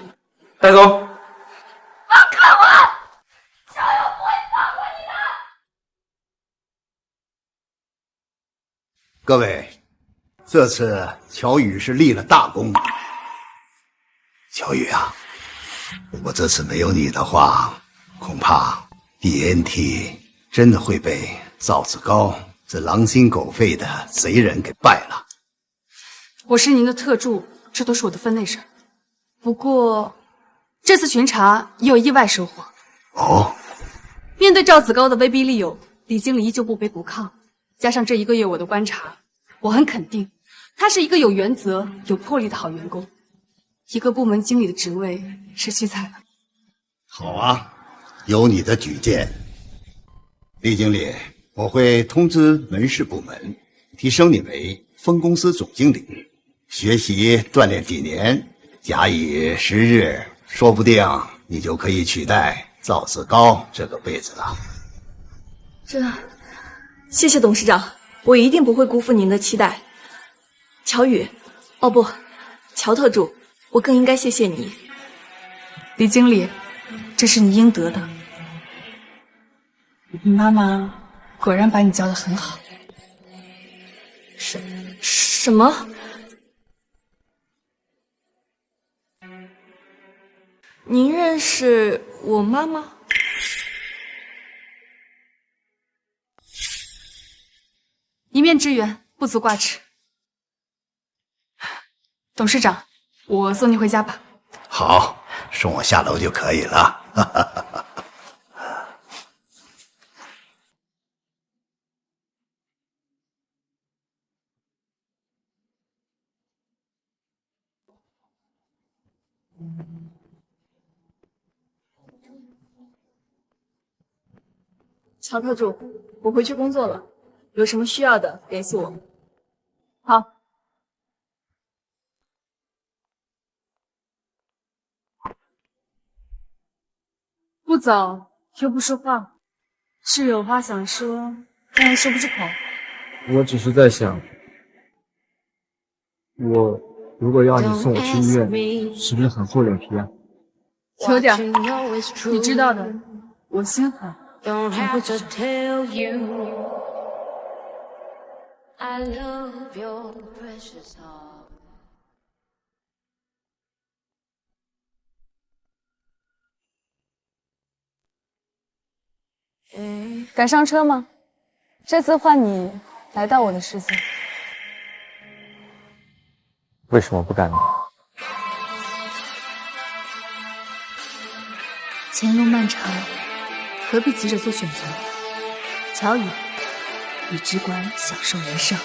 带走。放开我！乔宇，我不会放过你的。各位，这次乔宇是立了大功。乔宇啊，如果这次没有你的话，恐怕 BNT 真的会被赵子高这狼心狗肺的贼人给败了。我是您的特助，这都是我的分内事。不过，这次巡查也有意外收获。哦，面对赵子高的威逼利诱，李经理依旧不卑不亢。加上这1个月我的观察，我很肯定，他是一个有原则、有魄力的好员工。一个部门经理的职位是屈才的。好啊，有你的举荐。李经理，我会通知门市部门，提升你为分公司总经理，学习锻炼几年，假以时日，说不定你就可以取代赵子高这个位置了。谢谢董事长，我一定不会辜负您的期待。乔宇，哦不，乔特助，我更应该谢谢你。李经理，这是你应得的。你妈妈果然把你教得很好。什么？您认识我妈妈？一面之缘，不足挂齿。董事长，我送您回家吧。好，送我下楼就可以了。乔特助，我回去工作了，有什么需要的联系我。好。不走又不说话，是有话想说，但又说不出口。我只是在想，我如果要你送我去医院，是不是很厚脸皮啊？有点，你知道的，我心狠，很会举手。赶上车吗？这次换你来到我的世界。为什么不敢呢？前路漫长，何必急着做选择？乔宇，你只管享受人生。